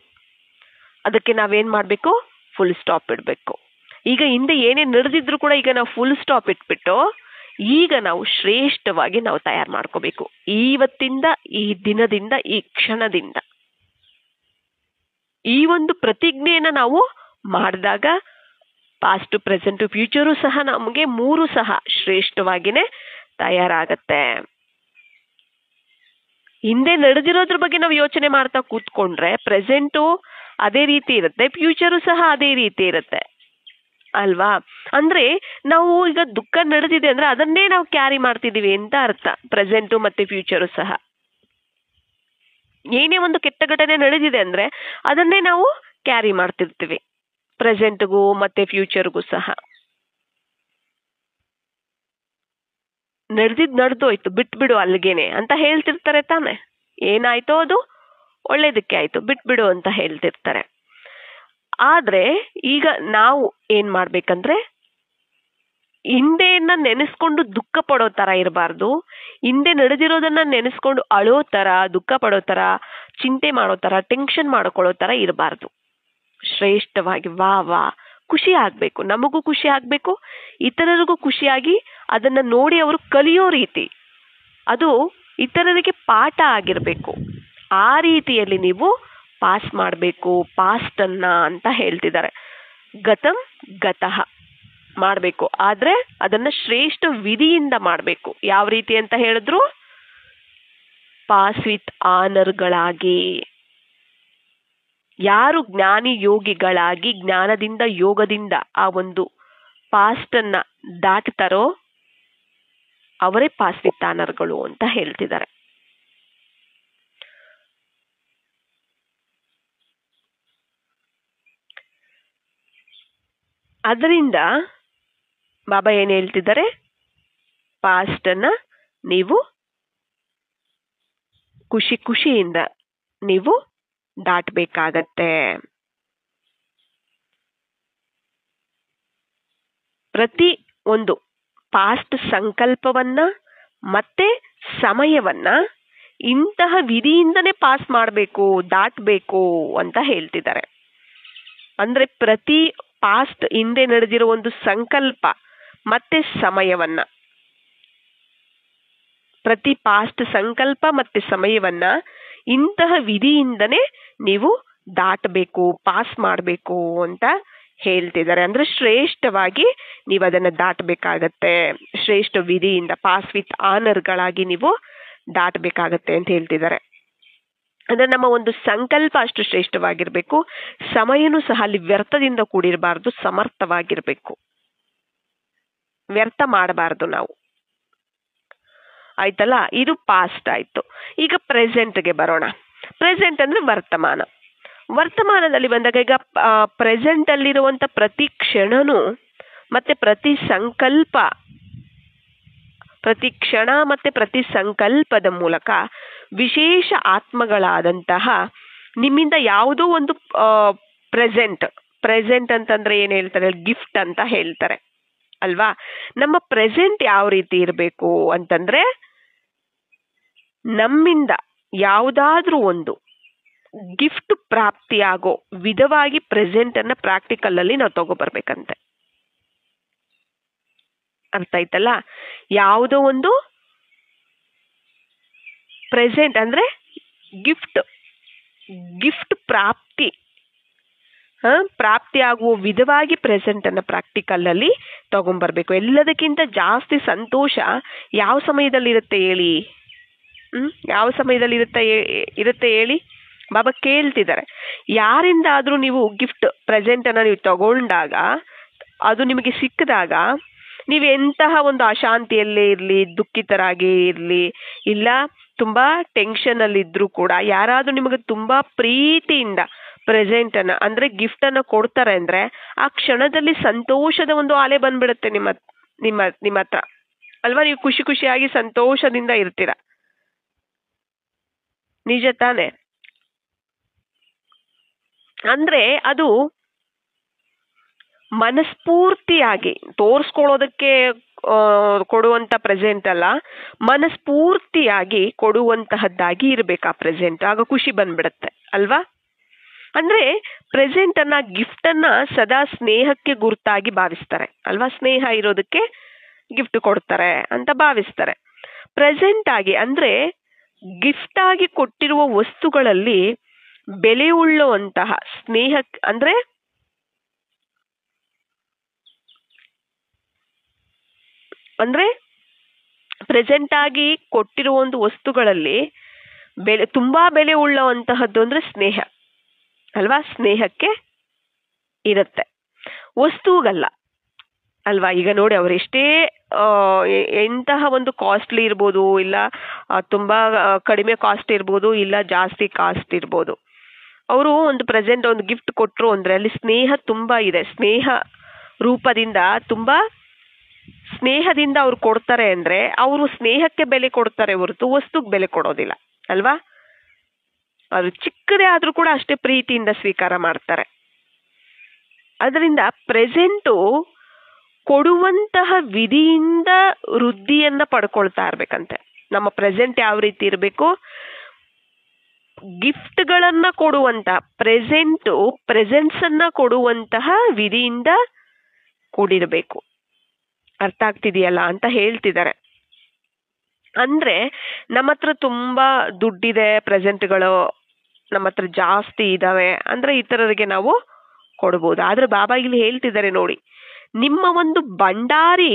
ಅದಕ್ಕೆ ನಾವೇನ್ ಮಾಡ್ಬೇಕು? ಫುಲ್ ಸ್ಟಾಪ್ ಇಡ್ಬೇಕು. ಈಗ ಹಿಂದೆ ಏನೇ ನಡೆದಿದ್ರು ಕೂಡ ಈಗ ನಾವು ಫುಲ್ ಸ್ಟಾಪ್ ಇಟ್ಬಿಟ್ಟು ಈಗ ನಾವು ಶ್ರೇಷ್ಠವಾಗಿ ನಾವು ತಯಾರು ಮಾಡ್ಕೋಬೇಕು. ಇವತ್ತಿಂದ, ಈ ದಿನದಿಂದ, ಈ ಕ್ಷಣದಿಂದ ಈ ಒಂದು ಪ್ರತಿಜ್ಞೆಯನ್ನ ನಾವು ಮಾಡಿದಾಗ ಪಾಸ್ಟ್, ಪ್ರೆಸೆಂಟ್, ಫ್ಯೂಚರು ಸಹ ನಮಗೆ ಮೂರು ಸಹ ಶ್ರೇಷ್ಠವಾಗಿನೇ ತಯಾರಾಗತ್ತೆ. ಹಿಂದೆ ನಡೆದಿರೋದ್ರ ಬಗ್ಗೆ ನಾವು ಯೋಚನೆ ಮಾಡ್ತಾ ಕೂತ್ಕೊಂಡ್ರೆ ಪ್ರೆಸೆಂಟು ಅದೇ ರೀತಿ ಇರುತ್ತೆ, ಫ್ಯೂಚರು ಸಹ ಅದೇ ರೀತಿ ಇರುತ್ತೆ ಅಲ್ವಾ? ಅಂದ್ರೆ ನಾವು ಈಗ ದುಃಖ ನಡೆದಿದೆ ಅಂದ್ರೆ ಅದನ್ನೇ ನಾವು ಕ್ಯಾರಿ ಮಾಡ್ತಿದೀವಿ ಅಂತ ಅರ್ಥ. ಪ್ರೆಸೆಂಟು ಮತ್ತೆ ಫ್ಯೂಚರು ಸಹ ಏನೇ ಒಂದು ಕೆಟ್ಟ ಘಟನೆ ನಡೆದಿದೆ ಅಂದ್ರೆ ಅದನ್ನೇ ನಾವು ಕ್ಯಾರಿ ಮಾಡ್ತಿರ್ತೀವಿ, ಪ್ರೆಸೆಂಟ್ಗೂ ಮತ್ತೆ ಫ್ಯೂಚರ್ಗೂ ಸಹ. ನಡೆದೋಯ್ತು ಬಿಟ್ಬಿಡು ಅಲ್ಲಿಗೇನೆ ಅಂತ ಹೇಳ್ತಿರ್ತಾರೆ ತಾನೆ. ಏನಾಯ್ತೋ ಅದು ಒಳ್ಳೇದಕ್ಕೆ ಆಯ್ತು, ಬಿಟ್ಬಿಡು ಅಂತ ಹೇಳ್ತಿರ್ತಾರೆ. ಆದ್ರೆ ಈಗ ನಾವು ಏನ್ ಮಾಡ್ಬೇಕಂದ್ರೆ ಹಿಂದೆಯನ್ನ ನೆನೆಸ್ಕೊಂಡು ದುಃಖ ಪಡೋ ತರ ಇರಬಾರ್ದು. ಹಿಂದೆ ನಡೆದಿರೋದನ್ನ ನೆನೆಸ್ಕೊಂಡು ಅಳೋ ತರ, ದುಃಖ ಪಡೋ ತರ, ಚಿಂತೆ ಮಾಡೋ ತರ, ಟೆನ್ಷನ್ ಮಾಡ್ಕೊಳ್ಳೋ ತರ ಇರಬಾರ್ದು. ಶ್ರೇಷ್ಠವಾಗಿ ವಾ ಖುಷಿ ಆಗ್ಬೇಕು, ನಮಗೂ ಖುಷಿ ಆಗ್ಬೇಕು, ಇತರರಿಗೂ ಖುಷಿಯಾಗಿ ಅದನ್ನ ನೋಡಿ ಅವರು ಕಲಿಯೋ ರೀತಿ, ಅದು ಇತರರಿಗೆ ಪಾಠ ಆಗಿರ್ಬೇಕು. ಆ ರೀತಿಯಲ್ಲಿ ನೀವು ಪಾಸ್ ಮಾಡಬೇಕು ಪಾಸ್ಟ್ ಅನ್ನ ಅಂತ ಹೇಳ್ತಿದ್ದಾರೆ. ಗತಂ ಗತಃ ಮಾಡಬೇಕು, ಆದ್ರೆ ಅದನ್ನ ಶ್ರೇಷ್ಠ ವಿಧಿಯಿಂದ ಮಾಡಬೇಕು. ಯಾವ ರೀತಿ ಅಂತ ಹೇಳಿದ್ರು? ಪಾಸ್ ವಿತ್ ಆನರ್ಗಳಾಗಿ. ಯಾರು ಜ್ಞಾನಿ ಯೋಗಿಗಳಾಗಿ ಜ್ಞಾನದಿಂದ ಯೋಗದಿಂದ ಆ ಒಂದು ಪಾಸ್ಟ್ ಅನ್ನ ದಾಟ್ತಾರೋ ಅವರೇ ಪಾಸ್ ವಿತ್ ಆನರ್ಗಳು ಅಂತ ಹೇಳ್ತಿದ್ದಾರೆ. ಅದರಿಂದ ಬಾಬಾ ಏನ್ ಹೇಳ್ತಿದ್ದಾರೆ? ಪಾಸ್ಟ್ ಅನ್ನ ನೀವು ಖುಷಿಯಿಂದ ನೀವು ದಾಟಬೇಕಾಗತ್ತೆ. ಪ್ರತಿ ಒಂದು ಪಾಸ್ಟ್ ಸಂಕಲ್ಪವನ್ನ ಮತ್ತೆ ಸಮಯವನ್ನ ಇಂತಹ ವಿಧಿಯಿಂದನೇ ಪಾಸ್ ಮಾಡಬೇಕು, ದಾಟಬೇಕು ಅಂತ ಹೇಳ್ತಿದ್ದಾರೆ. ಅಂದ್ರೆ ಪ್ರತಿ ಪಾಸ್ಟ್ ಹಿಂದೆ ನಡೆದಿರೋ ಒಂದು ಸಂಕಲ್ಪ ಮತ್ತೆ ಸಮಯವನ್ನ, ಪ್ರತಿ ಪಾಸ್ಟ್ ಸಂಕಲ್ಪ ಮತ್ತೆ ಸಮಯವನ್ನ ಇಂತಹ ವಿಧಿಯಿಂದನೇ ನೀವು ದಾಟಬೇಕು, ಪಾಸ್ ಮಾಡಬೇಕು ಅಂತ ಹೇಳ್ತಿದ್ದಾರೆ. ಅಂದ್ರೆ ಶ್ರೇಷ್ಠವಾಗಿ ನೀವು ಅದನ್ನ ದಾಟಬೇಕಾಗತ್ತೆ. ಶ್ರೇಷ್ಠ ವಿಧಿಯಿಂದ ಪಾಸ್ ವಿತ್ ಆನರ್ಗಳಾಗಿ ನೀವು ದಾಟಬೇಕಾಗತ್ತೆ ಅಂತ ಹೇಳ್ತಿದ್ದಾರೆ. ಅಂದ್ರೆ ನಮ್ಮ ಒಂದು ಸಂಕಲ್ಪ ಅಷ್ಟು ಶ್ರೇಷ್ಠವಾಗಿರ್ಬೇಕು, ಸಮಯನೂ ಸಹ ಅಲ್ಲಿ ವ್ಯರ್ಥದಿಂದ ಕೂಡಿರಬಾರ್ದು, ಸಮರ್ಥವಾಗಿರ್ಬೇಕು. ವ್ಯರ್ಥ ಮಾಡಬಾರ್ದು ನಾವು. ಆಯ್ತಲ್ಲ? ಇದು ಪಾಸ್ಟ್ ಆಯ್ತು. ಈಗ ಪ್ರೆಸೆಂಟ್ಗೆ ಬರೋಣ. ಪ್ರೆಸೆಂಟ್ ಅಂದ್ರೆ ವರ್ತಮಾನ. ವರ್ತಮಾನದಲ್ಲಿ ಬಂದಾಗ ಈಗ ಪ್ರೆಸೆಂಟ್ ಅಲ್ಲಿರುವಂತ ಪ್ರತಿ ಕ್ಷಣನೂ ಮತ್ತೆ ಪ್ರತಿ ಕ್ಷಣ ಮತ್ತೆ ಪ್ರತಿ ಸಂಕಲ್ಪದ ಮೂಲಕ ವಿಶೇಷ ಆತ್ಮಗಳಾದಂತಹ ನಿಮ್ಮಿಂದ ಯಾವುದೋ ಒಂದು ಪ್ರೆಸೆಂಟ್ ಅಂತಂದ್ರೆ ಏನ್ ಹೇಳ್ತಾರೆ, ಗಿಫ್ಟ್ ಅಂತ ಹೇಳ್ತಾರೆ ಅಲ್ವಾ. ನಮ್ಮ ಪ್ರೆಸೆಂಟ್ ಯಾವ ರೀತಿ ಇರಬೇಕು ಅಂತಂದ್ರೆ, ನಮ್ಮಿಂದ ಯಾವುದಾದ್ರೂ ಒಂದು ಗಿಫ್ಟ್ ಪ್ರಾಪ್ತಿಯಾಗೋ ವಿಧವಾಗಿ ಪ್ರೆಸೆಂಟ್ ಅನ್ನ ಪ್ರಾಕ್ಟಿಕಲ್ ಅಲ್ಲಿ ನಾವು ತಗೋಬರ್ಬೇಕಂತೆ. ಅರ್ಥ ಆಯ್ತಲ್ಲ? ಯಾವುದೋ ಒಂದು ಪ್ರೆಸೆಂಟ್ ಅಂದ್ರೆ ಗಿಫ್ಟ್ ಪ್ರಾಪ್ತಿ ಆಗುವ ವಿಧವಾಗಿ ಪ್ರೆಸೆಂಟ್ ಅನ್ನ ಪ್ರಾಕ್ಟಿಕಲ್ ಅಲ್ಲಿ ತಗೊಂಡ್ಬರ್ಬೇಕು. ಎಲ್ಲದಕ್ಕಿಂತ ಜಾಸ್ತಿ ಸಂತೋಷ ಯಾವ ಸಮಯದಲ್ಲಿ ಇರುತ್ತೆ ಹೇಳಿ? ಯಾವ ಸಮಯದಲ್ಲಿ ಇರುತ್ತೆ ಹೇಳಿ? ಬಾಬಾ ಕೇಳ್ತಿದ್ದಾರೆ, ಯಾರಿಂದ ಆದ್ರೂ ನೀವು ಗಿಫ್ಟ್ ಪ್ರೆಸೆಂಟ್ ಅನ್ನ ನೀವು ತಗೊಂಡಾಗ, ಅದು ನಿಮಗೆ ಸಿಕ್ಕಿದಾಗ, ನೀವು ಎಂತಹ ಒಂದು ಅಶಾಂತಿಯಲ್ಲೇ ಇರ್ಲಿ, ದುಃಖಿತರಾಗೇ ಇರ್ಲಿ, ಇಲ್ಲ ತುಂಬಾ ಟೆನ್ಷನ್ ಅಲ್ಲಿ ಇದ್ರೂ ಕೂಡ ಯಾರಾದ್ರೂ ನಿಮಗೆ ತುಂಬಾ ಪ್ರೀತಿಯಿಂದ ಪ್ರೆಸೆಂಟ್ ಅನ್ನ ಅಂದ್ರೆ ಗಿಫ್ಟ್ ಅನ್ನ ಕೊಡ್ತಾರೆ ಅಂದ್ರೆ ಆ ಕ್ಷಣದಲ್ಲಿ ಸಂತೋಷದ ಒಂದು ಅಲೆ ಬಂದ್ಬಿಡುತ್ತೆ ನಿಮ್ಮ ಹತ್ರ ಅಲ್ವಾ. ನೀವು ಖುಷಿಯಾಗಿ ಸಂತೋಷದಿಂದ ಇರ್ತೀರ, ನಿಜ ತಾನೆ? ಅಂದ್ರೆ ಅದು ಮನಸ್ಫೂರ್ತಿಯಾಗಿ ತೋರ್ಸ್ಕೊಳ್ಳೋದಕ್ಕೆ ಕೊಡುವಂತ ಪ್ರೆಸೆಂಟ್ ಅಲ್ಲ, ಮನಸ್ಫೂರ್ತಿಯಾಗಿ ಕೊಡುವಂತಹದ್ದಾಗಿ ಇರ್ಬೇಕು ಆ ಪ್ರೆಸೆಂಟ್. ಆಗ ಖುಷಿ ಬಂದ್ಬಿಡತ್ತೆ ಅಲ್ವಾ. ಅಂದ್ರೆ ಪ್ರೆಸೆಂಟ್ ಅನ್ನ, ಗಿಫ್ಟ್ ಅನ್ನ ಸದಾ ಸ್ನೇಹಕ್ಕೆ ಗುರುತಾಗಿ ಭಾವಿಸ್ತಾರೆ ಅಲ್ವಾ. ಸ್ನೇಹ ಇರೋದಕ್ಕೆ ಗಿಫ್ಟ್ ಕೊಡ್ತಾರೆ ಅಂತ ಭಾವಿಸ್ತಾರೆ. ಪ್ರೆಸೆಂಟ್ ಆಗಿ ಅಂದ್ರೆ ಗಿಫ್ಟ್ ಆಗಿ ಕೊಟ್ಟಿರುವ ವಸ್ತುಗಳಲ್ಲಿ ಬೆಲೆ ಉಳ್ಳುವಂತಹ ಸ್ನೇಹ ಅಂದ್ರೆ ಪ್ರೆಸೆಂಟ್ ಆಗಿ ಕೊಟ್ಟಿರುವ ಒಂದು ವಸ್ತುಗಳಲ್ಲಿ ತುಂಬಾ ಬೆಲೆ ಉಳ್ಳುವಂತಹದ್ದು ಅಂದ್ರೆ ಸ್ನೇಹ ಅಲ್ವಾ. ಸ್ನೇಹಕ್ಕೆ ಇರುತ್ತೆ, ವಸ್ತುಗಲ್ಲ ಅಲ್ವಾ. ಈಗ ನೋಡಿ, ಅವರೆಷ್ಟೇ ಎಂತಹ ಒಂದು ಕಾಸ್ಟ್ಲಿ ಇರ್ಬೋದು, ಇಲ್ಲ ತುಂಬಾ ಕಡಿಮೆ ಕಾಸ್ಟ್ ಇರ್ಬೋದು, ಇಲ್ಲ ಜಾಸ್ತಿ ಕಾಸ್ಟ್ ಇರ್ಬೋದು, ಅವರು ಒಂದು ಪ್ರೆಸೆಂಟ್ ಒಂದು ಗಿಫ್ಟ್ ಕೊಟ್ರು ಅಂದ್ರೆ ಅಲ್ಲಿ ಸ್ನೇಹ ತುಂಬಾ ಇದೆ. ಸ್ನೇಹ ರೂಪದಿಂದ ತುಂಬಾ ಸ್ನೇಹದಿಂದ ಅವ್ರು ಕೊಡ್ತಾರೆ ಅಂದ್ರೆ ಅವರು ಸ್ನೇಹಕ್ಕೆ ಬೆಲೆ ಕೊಡ್ತಾರೆ ಹೊರತು ವಸ್ತುಗೆ ಬೆಲೆ ಕೊಡೋದಿಲ್ಲ ಅಲ್ವಾ. ಅದು ಚಿಕ್ಕದೇ ಆದ್ರೂ ಕೂಡ ಅಷ್ಟೇ ಪ್ರೀತಿಯಿಂದ ಸ್ವೀಕಾರ ಮಾಡ್ತಾರೆ. ಅದರಿಂದ ಪ್ರೆಸೆಂಟು ಕೊಡುವಂತಹ ವಿಧಿಯಿಂದ ವೃದ್ಧಿಯನ್ನ ಪಡ್ಕೊಳ್ತಾ ಇರ್ಬೇಕಂತೆ. ನಮ್ಮ ಪ್ರೆಸೆಂಟ್ ಯಾವ ರೀತಿ ಇರಬೇಕು? ಗಿಫ್ಟ್ಗಳನ್ನ ಕೊಡುವಂತಹ ಪ್ರೆಸೆನ್ಸ್ ಅನ್ನ ಕೊಡುವಂತಹ ವಿಧಿಯಿಂದ ಕೂಡಿರಬೇಕು. ಅರ್ಥ ಆಗ್ತಿದೆಯಲ್ಲ ಅಂತ ಹೇಳ್ತಿದ್ದಾರೆ. ಅಂದ್ರೆ ನಮ್ಮ ಹತ್ರ ತುಂಬಾ ದುಡ್ಡಿದೆ, ಪ್ರೆಸೆಂಟ್ಗಳು ನಮ್ಮ ಹತ್ರ ಜಾಸ್ತಿ ಇದಾವೆ ಅಂದ್ರೆ ಇತರರಿಗೆ ನಾವು ಕೊಡ್ಬೋದು. ಆದ್ರೆ ಬಾಬಾ ಇಲ್ಲಿ ಹೇಳ್ತಿದ್ದಾರೆ ನೋಡಿ, ನಿಮ್ಮ ಒಂದು ಭಂಡಾರಿ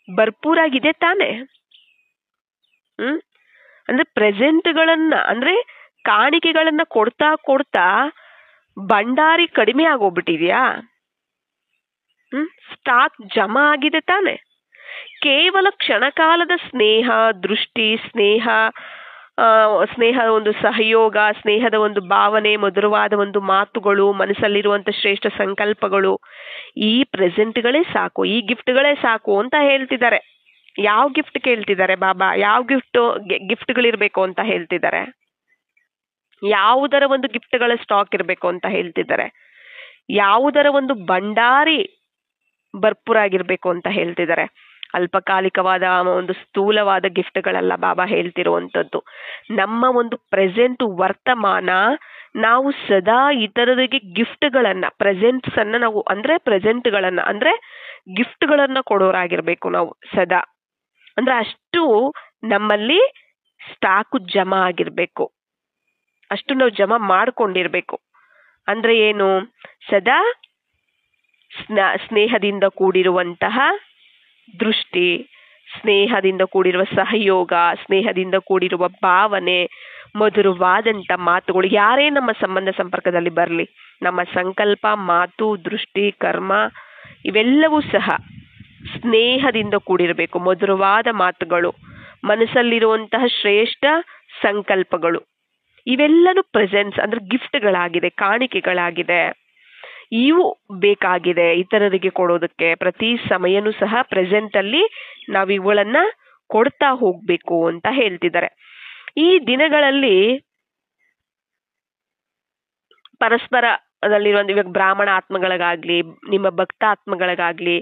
ಭರ್ಪೂರಾಗಿದೆ ತಾನೆ. ಅಂದ್ರೆ ಪ್ರೆಸೆಂಟ್ಗಳನ್ನ ಅಂದ್ರೆ ಕಾಣಿಕೆಗಳನ್ನ ಕೊಡ್ತಾ ಕೊಡ್ತಾ ಭಂಡಾರಿ ಕಡಿಮೆ ಆಗೋಗ್ಬಿಟ್ಟಿದ್ಯಾ? ಸ್ಟಾಕ್ ಜಮಾ ಆಗಿದೆ ತಾನೆ. ಕೇವಲ ಕ್ಷಣಕಾಲದ ಸ್ನೇಹ ದೃಷ್ಟಿ, ಸ್ನೇಹದ ಒಂದು ಸಹಯೋಗ, ಸ್ನೇಹದ ಒಂದು ಭಾವನೆ, ಮಧುರವಾದ ಒಂದು ಮಾತುಗಳು, ಮನಸ್ಸಲ್ಲಿರುವಂತ ಶ್ರೇಷ್ಠ ಸಂಕಲ್ಪಗಳು, ಈ ಪ್ರೆಸೆಂಟ್ಗಳೇ ಸಾಕು, ಈ ಗಿಫ್ಟ್ಗಳೇ ಸಾಕು ಅಂತ ಹೇಳ್ತಿದ್ದಾರೆ. ಯಾವ ಗಿಫ್ಟ್ ಕೇಳ್ತಿದ್ದಾರೆ ಬಾಬಾ? ಯಾವ ಗಿಫ್ಟ್ಗಳಿರ್ಬೇಕು ಅಂತ ಹೇಳ್ತಿದ್ದಾರೆ? ಯಾವುದರ ಒಂದು ಗಿಫ್ಟ್ಗಳ ಸ್ಟಾಕ್ ಇರಬೇಕು ಅಂತ ಹೇಳ್ತಿದ್ದಾರೆ? ಯಾವುದರ ಒಂದು ಭಂಡಾರಿ ಭರ್ಪೂರಾಗಿರ್ಬೇಕು ಅಂತ ಹೇಳ್ತಿದ್ದಾರೆ? ಅಲ್ಪಕಾಲಿಕವಾದ ಒಂದು ಸ್ಥೂಲವಾದ ಗಿಫ್ಟ್ಗಳಲ್ಲ ಬಾಬಾ ಹೇಳ್ತಿರುವಂತದ್ದು. ನಮ್ಮ ಒಂದು ಪ್ರೆಸೆಂಟ್ ವರ್ತಮಾನ ನಾವು ಸದಾ ಇತರರಿಗೆ ಗಿಫ್ಟ್ಗಳನ್ನ ಪ್ರೆಸೆಂಟ್ಗಳನ್ನ ಅಂದ್ರೆ ಗಿಫ್ಟ್ಗಳನ್ನ ಕೊಡೋರಾಗಿರ್ಬೇಕು ನಾವು ಸದಾ. ಅಂದ್ರೆ ಅಷ್ಟು ನಮ್ಮಲ್ಲಿ ಸ್ಟಾಕು ಜಮಾ ಆಗಿರ್ಬೇಕು, ಅಷ್ಟು ನಾವು ಜಮಾ ಮಾಡ್ಕೊಂಡಿರ್ಬೇಕು. ಅಂದ್ರೆ ಏನು? ಸದಾ ಸ್ನೇಹದಿಂದ ಕೂಡಿರುವಂತಹ ದೃಷ್ಟಿ, ಸ್ನೇಹದಿಂದ ಕೂಡಿರುವ ಸಹಯೋಗ, ಸ್ನೇಹದಿಂದ ಕೂಡಿರುವ ಭಾವನೆ, ಮಧುರವಾದಂತ ಮಾತುಗಳು. ಯಾರೇ ನಮ್ಮ ಸಂಬಂಧ ಸಂಪರ್ಕದಲ್ಲಿ ಬರಲಿ, ನಮ್ಮ ಸಂಕಲ್ಪ, ಮಾತು, ದೃಷ್ಟಿ, ಕರ್ಮ ಇವೆಲ್ಲವೂ ಸಹ ಸ್ನೇಹದಿಂದ ಕೂಡಿರಬೇಕು. ಮಧುರವಾದ ಮಾತುಗಳು, ಮನಸ್ಸಲ್ಲಿರುವಂತಹ ಶ್ರೇಷ್ಠ ಸಂಕಲ್ಪಗಳು ಇವೆಲ್ಲನೂ ಪ್ರೆಸೆನ್ಸ್ ಅಂದ್ರೆ ಗಿಫ್ಟ್ಗಳಾಗಿದೆ, ಕಾಣಿಕೆಗಳಾಗಿದೆ. ಇವು ಬೇಕಾಗಿದೆ ಇತರರಿಗೆ ಕೊಡೋದಕ್ಕೆ. ಪ್ರತಿ ಸಮಯನೂ ಸಹ ಪ್ರೆಸೆಂಟ್ ಅಲ್ಲಿ ನಾವು ಇವುಗಳನ್ನ ಕೊಡ್ತಾ ಹೋಗ್ಬೇಕು ಅಂತ ಹೇಳ್ತಿದ್ದಾರೆ. ಈ ದಿನಗಳಲ್ಲಿ ಪರಸ್ಪರದಲ್ಲಿರುವಂತ ಇವಾಗ ಬ್ರಾಹ್ಮಣ ಆತ್ಮಗಳಿಗಾಗ್ಲಿ, ನಿಮ್ಮ ಭಕ್ತ ಆತ್ಮಗಳಿಗಾಗ್ಲಿ,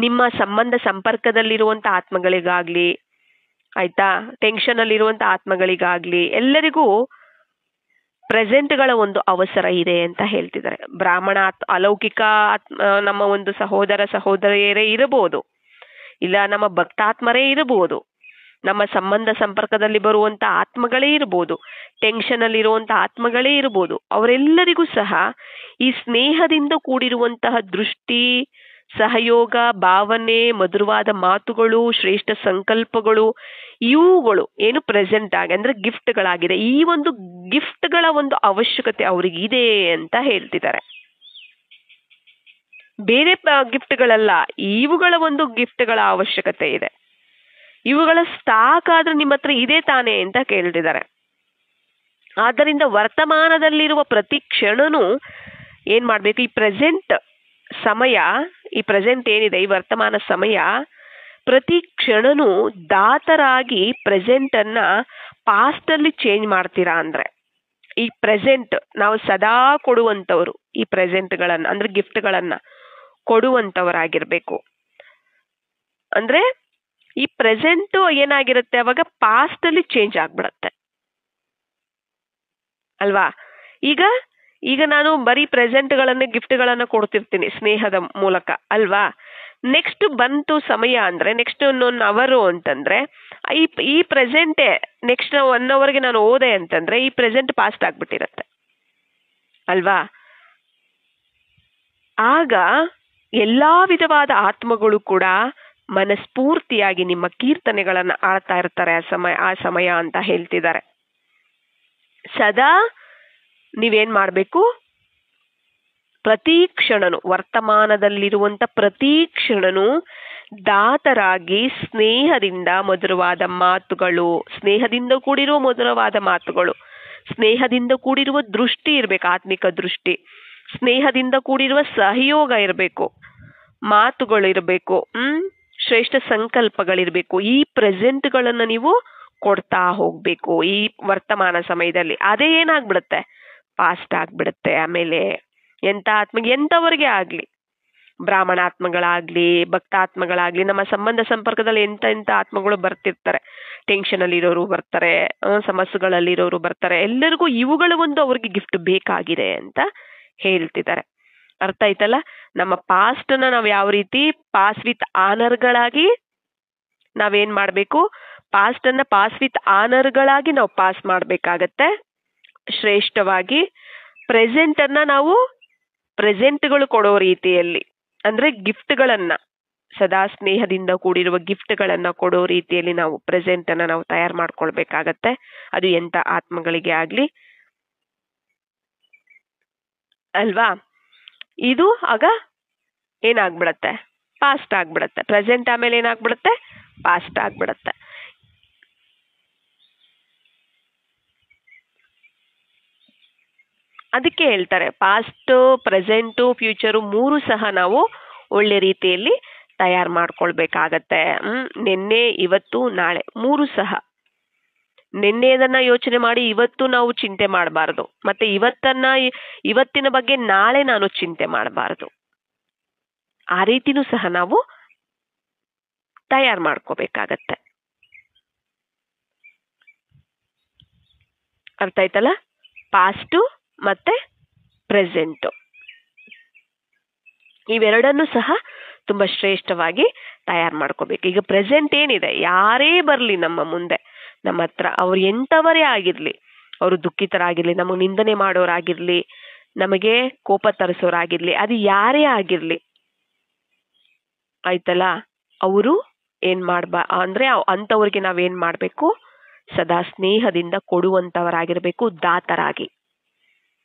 ನಿಮ್ಮ ಸಂಬಂಧ ಸಂಪರ್ಕದಲ್ಲಿರುವಂತ ಆತ್ಮಗಳಿಗಾಗ್ಲಿ, ಆಯ್ತಾ, ಟೆನ್ಷನ್ ಅಲ್ಲಿರುವಂತ ಆತ್ಮಗಳಿಗಾಗ್ಲಿ, ಎಲ್ಲರಿಗೂ ಪ್ರೆಸೆಂಟ್ಗಳ ಒಂದು ಅವಸರ ಇದೆ ಅಂತ ಹೇಳ್ತಿದ್ದಾರೆ. ಬ್ರಾಹ್ಮಣ ಅಲೌಕಿಕ ನಮ್ಮ ಒಂದು ಸಹೋದರ ಸಹೋದರಿಯರೇ ಇರಬಹುದು, ಇಲ್ಲ ನಮ್ಮ ಭಕ್ತಾತ್ಮರೇ ಇರಬಹುದು, ನಮ್ಮ ಸಂಬಂಧ ಸಂಪರ್ಕದಲ್ಲಿ ಬರುವಂತ ಆತ್ಮಗಳೇ ಇರ್ಬೋದು, ಟೆನ್ಷನ್ ಅಲ್ಲಿರುವಂತ ಆತ್ಮಗಳೇ ಇರ್ಬೋದು. ಅವರೆಲ್ಲರಿಗೂ ಸಹ ಈ ಸ್ನೇಹದಿಂದ ಕೂಡಿರುವಂತಹ ದೃಷ್ಟಿ, ಸಹಯೋಗ, ಭಾವನೆ, ಮಧುರವಾದ ಮಾತುಗಳು, ಶ್ರೇಷ್ಠ ಸಂಕಲ್ಪಗಳು, ಇವುಗಳು ಏನು ಪ್ರೆಸೆಂಟ್ ಆಗಿ ಅಂದ್ರೆ ಗಿಫ್ಟ್ಗಳಾಗಿದೆ. ಈ ಒಂದು ಗಿಫ್ಟ್ಗಳ ಒಂದು ಅವಶ್ಯಕತೆ ಅವರಿಗಿದೆ ಅಂತ ಹೇಳ್ತಿದ್ದಾರೆ. ಬೇರೆ ಗಿಫ್ಟ್ಗಳಲ್ಲ, ಇವುಗಳ ಒಂದು ಗಿಫ್ಟ್ಗಳ ಅವಶ್ಯಕತೆ ಇದೆ. ಇವುಗಳ ಸ್ಟಾಕ್ ಆದ್ರೂ ನಿಮ್ಮ ಹತ್ರ ಇದೆ ತಾನೆ ಅಂತ ಕೇಳ್ತಿದ್ದಾರೆ. ಆದ್ದರಿಂದ ವರ್ತಮಾನದಲ್ಲಿರುವ ಪ್ರತಿ ಕ್ಷಣನೂ ಏನ್ ಮಾಡ್ಬೇಕು, ಈ ಪ್ರೆಸೆಂಟ್ ಸಮಯ, ಈ ಪ್ರೆಸೆಂಟ್ ಏನಿದೆ, ಈ ವರ್ತಮಾನ ಸಮಯ, ಪ್ರತಿ ಕ್ಷಣನೂ ದಾತರಾಗಿ ಪ್ರೆಸೆಂಟ್ ಅನ್ನ ಪಾಸ್ಟ್ ಅಲ್ಲಿ ಚೇಂಜ್ ಮಾಡ್ತೀರಾ ಅಂದ್ರೆ, ಈ ಪ್ರೆಸೆಂಟ್ ನಾವು ಸದಾ ಕೊಡುವಂತವ್ರು, ಈ ಪ್ರೆಸೆಂಟ್ಗಳನ್ನ ಅಂದ್ರೆ ಗಿಫ್ಟ್ಗಳನ್ನ ಕೊಡುವಂತವರಾಗಿರ್ಬೇಕು. ಅಂದ್ರೆ ಈ ಪ್ರೆಸೆಂಟ್ ಏನಾಗಿರುತ್ತೆ, ಅವಾಗ ಪಾಸ್ಟ್ ಅಲ್ಲಿ ಚೇಂಜ್ ಆಗ್ಬಿಡತ್ತೆ ಅಲ್ವಾ. ಈಗ ನಾನು ಬರೀ ಪ್ರೆಸೆಂಟ್ಗಳನ್ನ ಗಿಫ್ಟ್ಗಳನ್ನ ಕೊಡ್ತಿರ್ತೀನಿ ಸ್ನೇಹದ ಮೂಲಕ ಅಲ್ವಾ. ನೆಕ್ಸ್ಟ್ ಬಂತು ಸಮಯ ಅಂದ್ರೆ, ನೆಕ್ಸ್ಟ್ 1 ಅವರು ಅಂತಂದ್ರೆ ಈ ಪ್ರೆಸೆಂಟೇ ನೆಕ್ಸ್ಟ್ 1 ಅವರ್ಗೆ ನಾನು ಓದೆ ಅಂತಂದ್ರೆ ಈ ಪ್ರೆಸೆಂಟ್ ಪಾಸ್ಟ್ ಆಗ್ಬಿಟ್ಟಿರತ್ತೆ ಅಲ್ವಾ. ಆಗ ಎಲ್ಲಾ ವಿಧವಾದ ಆತ್ಮಗಳು ಕೂಡ ಮನಸ್ಫೂರ್ತಿಯಾಗಿ ನಿಮ್ಮ ಕೀರ್ತನೆಗಳನ್ನ ಆಡ್ತಾ ಇರ್ತಾರೆ ಆ ಸಮಯ ಅಂತ ಹೇಳ್ತಿದ್ದಾರೆ. ಸದಾ ನೀವೇನ್ ಮಾಡ್ಬೇಕು, ಪ್ರತಿ ಕ್ಷಣನು ವರ್ತಮಾನದಲ್ಲಿರುವಂತ ಪ್ರತಿ ಕ್ಷಣನು ದಾತರಾಗಿ ಸ್ನೇಹದಿಂದ ಮಧುರವಾದ ಮಾತುಗಳು, ಸ್ನೇಹದಿಂದ ಕೂಡಿರುವ ಮಧುರವಾದ ಮಾತುಗಳು, ಸ್ನೇಹದಿಂದ ಕೂಡಿರುವ ದೃಷ್ಟಿ ಇರ್ಬೇಕು, ಆತ್ಮಿಕ ದೃಷ್ಟಿ, ಸ್ನೇಹದಿಂದ ಕೂಡಿರುವ ಸಹಯೋಗ ಇರಬೇಕು, ಮಾತುಗಳು ಇರಬೇಕು, ಶ್ರೇಷ್ಠ ಸಂಕಲ್ಪಗಳಿರ್ಬೇಕು. ಈ ಪ್ರೆಸೆಂಟ್ಗಳನ್ನ ನೀವು ಕೊಡ್ತಾ ಹೋಗ್ಬೇಕು ಈ ವರ್ತಮಾನ ಸಮಯದಲ್ಲಿ. ಅದೇ ಏನಾಗ್ಬಿಡುತ್ತೆ, ಪಾಸ್ಟ್ ಆಗ್ಬಿಡುತ್ತೆ. ಆಮೇಲೆ ಎಂತವರಿಗೆ ಆಗ್ಲಿ, ಬ್ರಾಹ್ಮಣಾತ್ಮಗಳಾಗ್ಲಿ, ಭಕ್ತಾತ್ಮಗಳಾಗ್ಲಿ, ನಮ್ಮ ಸಂಬಂಧ ಸಂಪರ್ಕದಲ್ಲಿ ಎಂತ ಆತ್ಮಗಳು ಬರ್ತಿರ್ತಾರೆ, ಟೆನ್ಷನ್ ಅಲ್ಲಿರೋರು ಬರ್ತಾರೆ, ಸಮಸ್ಯೆಗಳಲ್ಲಿರೋರು ಬರ್ತಾರೆ, ಎಲ್ಲರಿಗೂ ಇವುಗಳ ಒಂದು ಅವ್ರಿಗೆ ಗಿಫ್ಟ್ ಬೇಕಾಗಿದೆ ಅಂತ ಹೇಳ್ತಿದ್ದಾರೆ. ಅರ್ಥ ಆಯ್ತಲ್ಲ. ನಮ್ಮ ಪಾಸ್ಟ್ ನ ನಾವ್ ಯಾವ ರೀತಿ ಪಾಸ್ ವಿತ್ ಆನರ್ಗಳಾಗಿ ನಾವೇನ್ ಮಾಡ್ಬೇಕು, ಪಾಸ್ಟ್ ಅನ್ನ ಪಾಸ್ ವಿತ್ ಆನರ್ಗಳಾಗಿ ನಾವು ಪಾಸ್ ಮಾಡ್ಬೇಕಾಗತ್ತೆ ಶ್ರೇಷ್ಠವಾಗಿ. ಪ್ರೆಸೆಂಟ್ ಅನ್ನ ನಾವು ಪ್ರೆಸೆಂಟ್ಗಳು ಕೊಡೋ ರೀತಿಯಲ್ಲಿ ಅಂದ್ರೆ ಗಿಫ್ಟ್ಗಳನ್ನ, ಸದಾ ಸ್ನೇಹದಿಂದ ಕೂಡಿರುವ ಗಿಫ್ಟ್ಗಳನ್ನ ಕೊಡೋ ರೀತಿಯಲ್ಲಿ ನಾವು ಪ್ರೆಸೆಂಟ್ ಅನ್ನ ನಾವು ತಯಾರು ಮಾಡ್ಕೊಳ್ಬೇಕಾಗತ್ತೆ. ಅದು ಎಂತ ಆತ್ಮಗಳಿಗೆ ಆಗ್ಲಿ ಅಲ್ವಾ. ಇದು ಆಗ ಏನಾಗ್ಬಿಡತ್ತೆ, ಪಾಸ್ಟ್ ಆಗ್ಬಿಡತ್ತೆ. ಪ್ರೆಸೆಂಟ್ ಆಮೇಲೆ ಏನಾಗ್ಬಿಡತ್ತೆ, ಪಾಸ್ಟ್ ಆಗ್ಬಿಡತ್ತೆ. ಅದಕ್ಕೆ ಹೇಳ್ತಾರೆ ಪಾಸ್ಟ್, ಪ್ರೆಸೆಂಟು, ಫ್ಯೂಚರು 3 ಸಹ ನಾವು ಒಳ್ಳೆ ರೀತಿಯಲ್ಲಿ ತಯಾರು ಮಾಡ್ಕೊಳ್ಬೇಕಾಗತ್ತೆ. ನಿನ್ನೆ, ಇವತ್ತು, ನಾಳೆ 3 ಸಹ. ನಿನ್ನೆದನ್ನ ಯೋಚನೆ ಮಾಡಿ ಇವತ್ತು ನಾವು ಚಿಂತೆ ಮಾಡಬಾರ್ದು, ಮತ್ತೆ ಇವತ್ತಿನ ಬಗ್ಗೆ ನಾಳೆ ನಾನು ಚಿಂತೆ ಮಾಡಬಾರ್ದು. ಆ ರೀತಿನೂ ಸಹ ನಾವು ತಯಾರು ಮಾಡ್ಕೋಬೇಕಾಗತ್ತೆ. ಅರ್ಥ ಆಯ್ತಲ್ಲ. ಪಾಸ್ಟು ಮತ್ತೆ ಪ್ರೆಸೆಂಟು ಇವೆರಡನ್ನು ಸಹ ತುಂಬಾ ಶ್ರೇಷ್ಠವಾಗಿ ತಯಾರು ಮಾಡ್ಕೋಬೇಕು. ಈಗ ಪ್ರೆಸೆಂಟ್ ಏನಿದೆ, ಯಾರೇ ಬರ್ಲಿ ನಮ್ಮ ಮುಂದೆ, ನಮ್ಮ ಹತ್ರ, ಅವ್ರು ಎಂತವರೇ ಆಗಿರ್ಲಿ, ಅವರು ದುಃಖಿತರಾಗಿರ್ಲಿ, ನಮಗೆ ನಿಂದನೆ ಮಾಡೋರಾಗಿರ್ಲಿ, ನಮಗೆ ಕೋಪ ತರಿಸೋರಾಗಿರ್ಲಿ, ಅದು ಯಾರೇ ಆಗಿರ್ಲಿ ಆಯ್ತಲ್ಲ, ಅವರು ಏನ್ ಅಂದ್ರೆ ಅಂತವ್ರಿಗೆ ನಾವೇನ್ ಮಾಡ್ಬೇಕು, ಸದಾ ಸ್ನೇಹದಿಂದ ಕೊಡುವಂತವರಾಗಿರ್ಬೇಕು, ದಾತರಾಗಿ.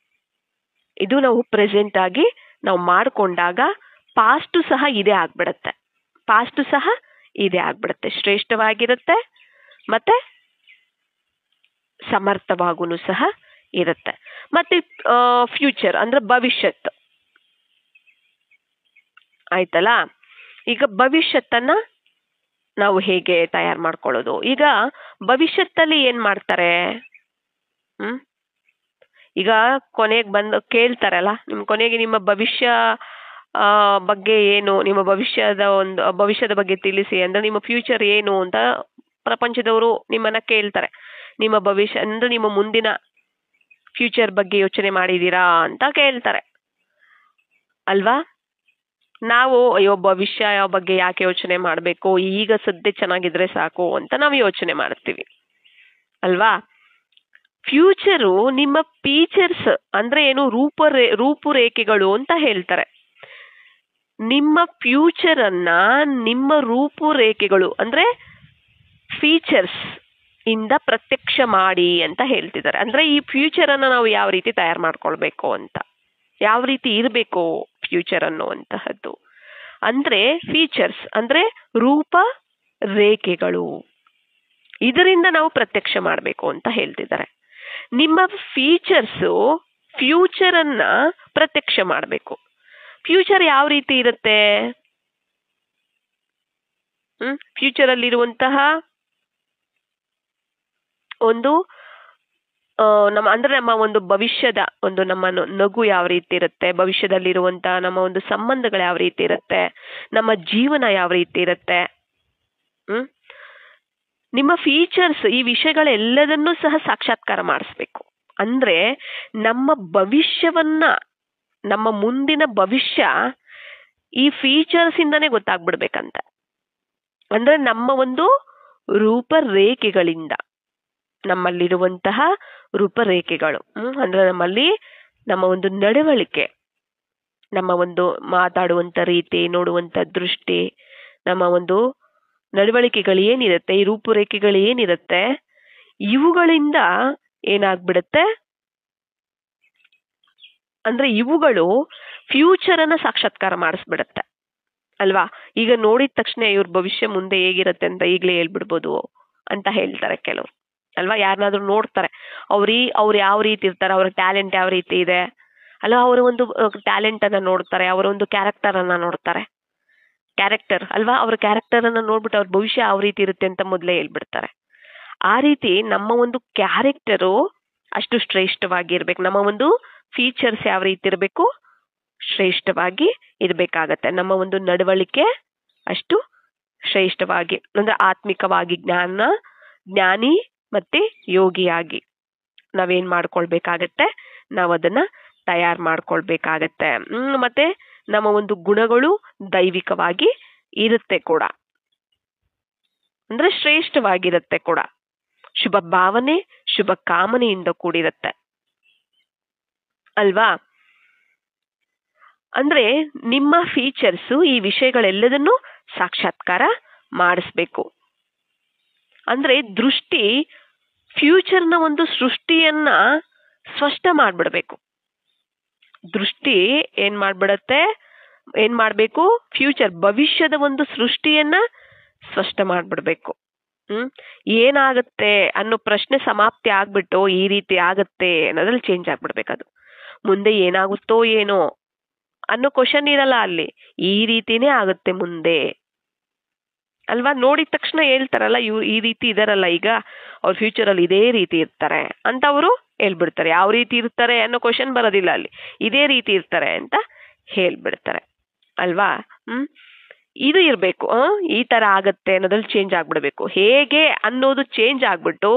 ಇದು ನಾವು ಪ್ರೆಸೆಂಟ್ ಆಗಿ ನಾವು ಮಾಡ್ಕೊಂಡಾಗ ಪಾಸ್ಟ್ ಸಹ ಇದೇ ಆಗ್ಬಿಡತ್ತೆ, ಪಾಸ್ಟ್ ಸಹ ಇದೇ ಆಗ್ಬಿಡತ್ತೆ, ಶ್ರೇಷ್ಠವಾಗಿರುತ್ತೆ, ಮತ್ತೆ ಸಮರ್ಥವಾಗೂ ಸಹ ಇರುತ್ತೆ. ಮತ್ತೆ ಫ್ಯೂಚರ್ ಅಂದ್ರೆ ಭವಿಷ್ಯತ್ ಆಯ್ತಲ್ಲ. ಈಗ ಭವಿಷ್ಯತ್ತನ್ನ ನಾವು ಹೇಗೆ ತಯಾರು ಮಾಡ್ಕೊಳ್ಳೋದು? ಈಗ ಭವಿಷ್ಯತ್ತಲ್ಲಿ ಏನ್ ಮಾಡ್ತಾರೆ? ಈಗ ಕೊನೆಗೆ ಬಂದು ಕೇಳ್ತಾರಲ್ಲ, ಕೊನೆಗೆ ನಿಮ್ಮ ಭವಿಷ್ಯ ಬಗ್ಗೆ ಏನು, ನಿಮ್ಮ ಭವಿಷ್ಯದ ಬಗ್ಗೆ ತಿಳಿಸಿ ಅಂದ್ರೆ ನಿಮ್ಮ ಫ್ಯೂಚರ್ ಏನು ಅಂತ ಪ್ರಪಂಚದವರು ನಿಮ್ಮನ್ನ ಕೇಳ್ತಾರೆ. ನಿಮ್ಮ ಭವಿಷ್ಯ ಅಂದ್ರೆ ನಿಮ್ಮ ಮುಂದಿನ ಫ್ಯೂಚರ್ ಬಗ್ಗೆ ಯೋಚನೆ ಮಾಡಿದೀರಾ ಅಂತ ಕೇಳ್ತಾರೆ ಅಲ್ವಾ? ನಾವು ಅಯ್ಯೋ ಭವಿಷ್ಯ ಬಗ್ಗೆ ಯಾಕೆ ಯೋಚನೆ ಮಾಡಬೇಕು, ಈಗ ಸದ್ಯ ಚೆನ್ನಾಗಿದ್ರೆ ಸಾಕು ಅಂತ ನಾವು ಯೋಚನೆ ಮಾಡ್ತೀವಿ ಅಲ್ವಾ? ಫ್ಯೂಚರು ನಿಮ್ಮ ಫೀಚರ್ಸ್ ಅಂದ್ರೆ ಏನು, ರೂಪುರೇಖೆಗಳು ಅಂತ ಹೇಳ್ತಾರೆ. ನಿಮ್ಮ ಫ್ಯೂಚರ್ ಅನ್ನ ನಿಮ್ಮ ರೂಪುರೇಖೆಗಳು ಅಂದ್ರೆ ಫೀಚರ್ಸ್ ಇಂದ ಪ್ರತ್ಯಕ್ಷ ಮಾಡಿ ಅಂತ ಹೇಳ್ತಿದ್ದಾರೆ. ಅಂದ್ರೆ ಈ ಫ್ಯೂಚರ್ ಅನ್ನ ನಾವು ಯಾವ ರೀತಿ ತಯಾರು ಮಾಡ್ಕೊಳ್ಬೇಕು ಅಂತ, ಯಾವ ರೀತಿ ಇರಬೇಕು ಫ್ಯೂಚರ್ ಅನ್ನುವಂತಹದ್ದು ಅಂದ್ರೆ ಫೀಚರ್ಸ್ ಅಂದ್ರೆ ರೂಪ ರೇಖೆಗಳು, ಇದರಿಂದ ನಾವು ಪ್ರತ್ಯಕ್ಷ ಮಾಡಬೇಕು ಅಂತ ಹೇಳ್ತಿದ್ದಾರೆ. ನಿಮ್ಮ ಫೀಚರ್ಸ್ ಫ್ಯೂಚರ್ ಅನ್ನ ಪ್ರತ್ಯಕ್ಷ ಮಾಡಬೇಕು. ಫ್ಯೂಚರ್ ಯಾವ ರೀತಿ ಇರುತ್ತೆ? ಫ್ಯೂಚರ್ ಅಲ್ಲಿರುವಂತಹ ಒಂದು ನಮ್ಮ ಒಂದು ಭವಿಷ್ಯದ ಒಂದು ನಮ್ಮ ನಗು ಯಾವ ರೀತಿ ಇರುತ್ತೆ, ಭವಿಷ್ಯದಲ್ಲಿರುವಂತಹ ನಮ್ಮ ಒಂದು ಸಂಬಂಧಗಳು ಯಾವ ರೀತಿ ಇರುತ್ತೆ, ನಮ್ಮ ಜೀವನ ಯಾವ ರೀತಿ ಇರುತ್ತೆ. ನಿಮ್ಮ ಫೀಚರ್ಸ್ ಈ ವಿಷಯಗಳೆಲ್ಲದನ್ನೂ ಸಹ ಸಾಕ್ಷಾತ್ಕಾರ ಮಾಡಿಸ್ಬೇಕು. ಅಂದ್ರೆ ನಮ್ಮ ಭವಿಷ್ಯವನ್ನ, ನಮ್ಮ ಮುಂದಿನ ಭವಿಷ್ಯ ಈ ಫೀಚರ್ಸ್ ಇಂದಾನೇ ಗೊತ್ತಾಗ್ಬಿಡ್ಬೇಕಂತ. ಅಂದ್ರೆ ನಮ್ಮ ಒಂದು ರೂಪರೇಖೆಗಳಿಂದ, ನಮ್ಮಲ್ಲಿರುವಂತಹ ರೂಪರೇಖೆಗಳು ಅಂದ್ರೆ ನಮ್ಮ ಒಂದು ನಡವಳಿಕೆ, ನಮ್ಮ ಒಂದು ಮಾತಾಡುವಂತ ರೀತಿ, ನೋಡುವಂತ ದೃಷ್ಟಿ, ನಮ್ಮ ಒಂದು ನಡವಳಿಕೆಗಳು ಏನಿರುತ್ತೆ, ಈ ರೂಪುರೇಖೆಗಳು ಏನಿರುತ್ತೆ, ಇವುಗಳಿಂದ ಏನಾಗ್ಬಿಡುತ್ತೆ ಅಂದ್ರೆ ಇವುಗಳು ಫ್ಯೂಚರ್ ಅನ್ನ ಸಾಕ್ಷಾತ್ಕಾರ ಮಾಡಿಸ್ಬಿಡುತ್ತೆ ಅಲ್ವಾ? ಈಗ ನೋಡಿದ ತಕ್ಷಣ ಇವ್ರ ಭವಿಷ್ಯ ಮುಂದೆ ಹೇಗಿರುತ್ತೆ ಅಂತ ಈಗಲೇ ಹೇಳ್ಬಿಡ್ಬೋದು ಅಂತ ಹೇಳ್ತಾರೆ ಕೆಲವರು ಅಲ್ವಾ? ಯಾರನ್ನಾದ್ರೂ ನೋಡ್ತಾರೆ, ಅವ್ರು ಯಾವ ರೀತಿ ಇರ್ತಾರೆ, ಅವ್ರ ಟ್ಯಾಲೆಂಟ್ ಯಾವ ರೀತಿ ಇದೆ ಅಲ್ವಾ, ಅವರ ಒಂದು ಟ್ಯಾಲೆಂಟ್ ಅನ್ನ ನೋಡ್ತಾರೆ, ಅವರ ಒಂದು ಕ್ಯಾರೆಕ್ಟರ್ ಅನ್ನ ನೋಡ್ತಾರೆ. ಕ್ಯಾರೆಕ್ಟರ್ ಅಲ್ವಾ, ಅವ್ರ ಕ್ಯಾರೆಕ್ಟರ್ ಅನ್ನ ನೋಡ್ಬಿಟ್ಟು ಅವ್ರ ಭವಿಷ್ಯ ಯಾವ ರೀತಿ ಇರುತ್ತೆ ಅಂತ ಮೊದಲೇ ಹೇಳ್ಬಿಡ್ತಾರೆ. ಆ ರೀತಿ ನಮ್ಮ ಒಂದು ಕ್ಯಾರೆಕ್ಟರು ಅಷ್ಟು ಶ್ರೇಷ್ಠವಾಗಿರ್ಬೇಕು, ನಮ್ಮ ಒಂದು ಫೀಚರ್ಸ್ ಯಾವ ರೀತಿ ಇರಬೇಕು, ಶ್ರೇಷ್ಠವಾಗಿ ಇರ್ಬೇಕಾಗತ್ತೆ. ನಮ್ಮ ಒಂದು ನಡವಳಿಕೆ ಅಷ್ಟು ಶ್ರೇಷ್ಠವಾಗಿ ಅಂದ್ರೆ ಆತ್ಮಿಕವಾಗಿ ಜ್ಞಾನಿ ಮತ್ತೆ ಯೋಗಿಯಾಗಿ ನಾವೇನ್ ಮಾಡ್ಕೊಳ್ಬೇಕಾಗತ್ತೆ, ನಾವು ಅದನ್ನ ತಯಾರು ಮಾಡ್ಕೊಳ್ಬೇಕಾಗತ್ತೆ. ಮತ್ತೆ ನಮ್ಮ ಒಂದು ಗುಣಗಳು ದೈವಿಕವಾಗಿ ಇರುತ್ತೆ ಕೂಡ, ಅಂದ್ರೆ ಶ್ರೇಷ್ಠವಾಗಿರುತ್ತೆ ಕೂಡ, ಶುಭ ಭಾವನೆ ಶುಭ ಕಾಮನೆಯಿಂದ ಕೂಡಿರುತ್ತೆ ಅಲ್ವಾ? ಅಂದ್ರೆ ನಿಮ್ಮ ಫೀಚರ್ಸ್ ಈ ವಿಷಯಗಳೆಲ್ಲದನ್ನು ಸಾಕ್ಷಾತ್ಕಾರ ಮಾಡಿಸ್ಬೇಕು. ಅಂದ್ರೆ ದೃಷ್ಟಿ ಫ್ಯೂಚರ್ನ ಒಂದು ಸೃಷ್ಟಿಯನ್ನ ಸ್ಪಷ್ಟ ಮಾಡ್ಬಿಡ್ಬೇಕು. ದೃಷ್ಟಿ ಏನ್ ಮಾಡ್ಬೇಕು, ಫ್ಯೂಚರ್ ಭವಿಷ್ಯದ ಒಂದು ಸೃಷ್ಟಿಯನ್ನ ಸ್ಪಷ್ಟ ಮಾಡ್ಬಿಡ್ಬೇಕು. ಏನಾಗತ್ತೆ ಅನ್ನೋ ಪ್ರಶ್ನೆ ಸಮಾಪ್ತಿ ಆಗ್ಬಿಟ್ಟು ಈ ರೀತಿ ಆಗತ್ತೆ ಅನ್ನೋದ್ರಲ್ಲಿ ಚೇಂಜ್ ಆಗ್ಬಿಡ್ಬೇಕದು. ಮುಂದೆ ಏನಾಗುತ್ತೋ ಏನೋ ಅನ್ನೋ ಕ್ವಶನ್ ಇರಲ್ಲ ಅಲ್ಲಿ, ಈ ರೀತಿನೇ ಆಗುತ್ತೆ ಮುಂದೆ ಅಲ್ವಾ? ನೋಡಿದ ತಕ್ಷಣ ಹೇಳ್ತಾರಲ್ಲ, ಇವ್ರು ಈ ರೀತಿ ಇದಾರಲ್ಲ, ಈಗ ಅವ್ರ ಫ್ಯೂಚರ್ ಅಲ್ಲಿ ಇದೇ ರೀತಿ ಇರ್ತಾರೆ ಅಂತ ಅವರು ಹೇಳ್ಬಿಡ್ತಾರೆ. ಯಾವ ರೀತಿ ಇರ್ತಾರೆ ಅನ್ನೋ ಕ್ವಶನ್ ಬರೋದಿಲ್ಲ ಅಲ್ಲಿ, ಇದೇ ರೀತಿ ಇರ್ತಾರೆ ಅಂತ ಹೇಳ್ಬಿಡ್ತಾರೆ ಅಲ್ವಾ? ಇದು ಇರ್ಬೇಕು, ಈ ತರ ಆಗತ್ತೆ ಅನ್ನೋದ್ರಲ್ಲಿ ಚೇಂಜ್ ಆಗ್ಬಿಡ್ಬೇಕು. ಹೇಗೆ ಅನ್ನೋದು ಚೇಂಜ್ ಆಗ್ಬಿಟ್ಟು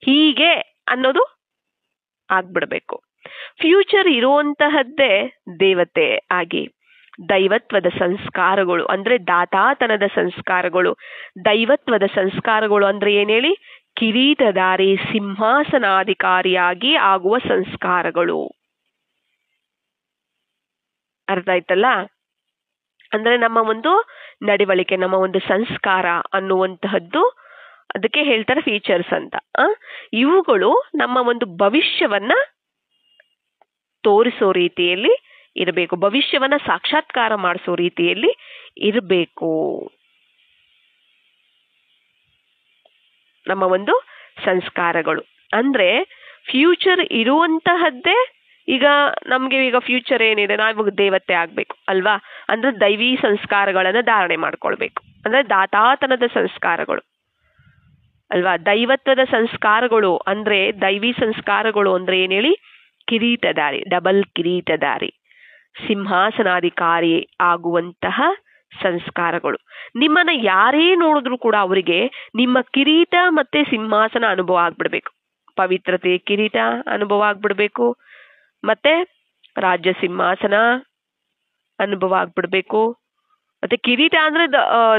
ಹೀಗೆ ಅನ್ನೋದು ಆಗ್ಬಿಡ್ಬೇಕು. ಫ್ಯೂಚರ್ ಇರುವಂತಹದ್ದೇ ದೇವತೆ ಆಗಿ, ದೈವತ್ವದ ಸಂಸ್ಕಾರಗಳು ಅಂದ್ರೆ ದಾತಾತನದ ಸಂಸ್ಕಾರಗಳು. ದೈವತ್ವದ ಸಂಸ್ಕಾರಗಳು ಅಂದ್ರೆ ಏನ್ ಹೇಳಿ, ಕಿರೀಟಧಾರಿ ಸಿಂಹಾಸನಾಧಿಕಾರಿಯಾಗಿ ಆಗುವ ಸಂಸ್ಕಾರಗಳು. ಅರ್ಥ ಆಯ್ತಲ್ಲ? ಅಂದ್ರೆ ನಮ್ಮ ಒಂದು ನಡವಳಿಕೆ, ನಮ್ಮ ಒಂದು ಸಂಸ್ಕಾರ ಅನ್ನುವಂತಹದ್ದು, ಅದಕ್ಕೆ ಹೇಳ್ತಾರೆ ಫೀಚರ್ಸ್ ಅಂತ. ಇವುಗಳು ನಮ್ಮ ಒಂದು ಭವಿಷ್ಯವನ್ನ ತೋರಿಸೋ ರೀತಿಯಲ್ಲಿ ಇರಬೇಕು, ಭವಿಷ್ಯವನ್ನ ಸಾಕ್ಷಾತ್ಕಾರ ಮಾಡಿಸೋ ರೀತಿಯಲ್ಲಿ ಇರಬೇಕು ನಮ್ಮ ಒಂದು ಸಂಸ್ಕಾರಗಳು. ಅಂದ್ರೆ ಫ್ಯೂಚರ್ ಇರುವಂತಹದ್ದೇ. ಈಗ ನಮ್ಗೆ ಈಗ ಫ್ಯೂಚರ್ ಏನಿದೆ, ನಾವು ದೇವತೆ ಆಗ್ಬೇಕು ಅಲ್ವಾ, ಅಂದ್ರೆ ದೈವಿ ಸಂಸ್ಕಾರಗಳನ್ನ ಧಾರಣೆ ಮಾಡ್ಕೊಳ್ಬೇಕು, ಅಂದ್ರೆ ದಾತಾತನದ ಸಂಸ್ಕಾರಗಳು ಅಲ್ವಾ. ದೈವತ್ವದ ಸಂಸ್ಕಾರಗಳು ಅಂದ್ರೆ, ದೈವಿ ಸಂಸ್ಕಾರಗಳು ಅಂದ್ರೆ ಏನ್ ಹೇಳಿ, ಕಿರೀಟಧಾರಿ, ಡಬಲ್ ಕಿರೀಟಧಾರಿ, ಸಿಂಹಾಸನಾಧಿಕಾರಿ ಆಗುವಂತಹ ಸಂಸ್ಕಾರಗಳು. ನಿಮ್ಮನ್ನ ಯಾರೇ ನೋಡಿದ್ರು ಕೂಡ ಅವರಿಗೆ ನಿಮ್ಮ ಕಿರೀಟ ಮತ್ತೆ ಸಿಂಹಾಸನ ಅನುಭವ ಆಗ್ಬಿಡ್ಬೇಕು, ಪವಿತ್ರತೆ ಕಿರೀಟ ಅನುಭವ ಆಗ್ಬಿಡ್ಬೇಕು, ಮತ್ತೆ ರಾಜ್ಯ ಸಿಂಹಾಸನ ಅನುಭವ ಆಗ್ಬಿಡ್ಬೇಕು. ಮತ್ತೆ ಕಿರೀಟ ಅಂದ್ರೆ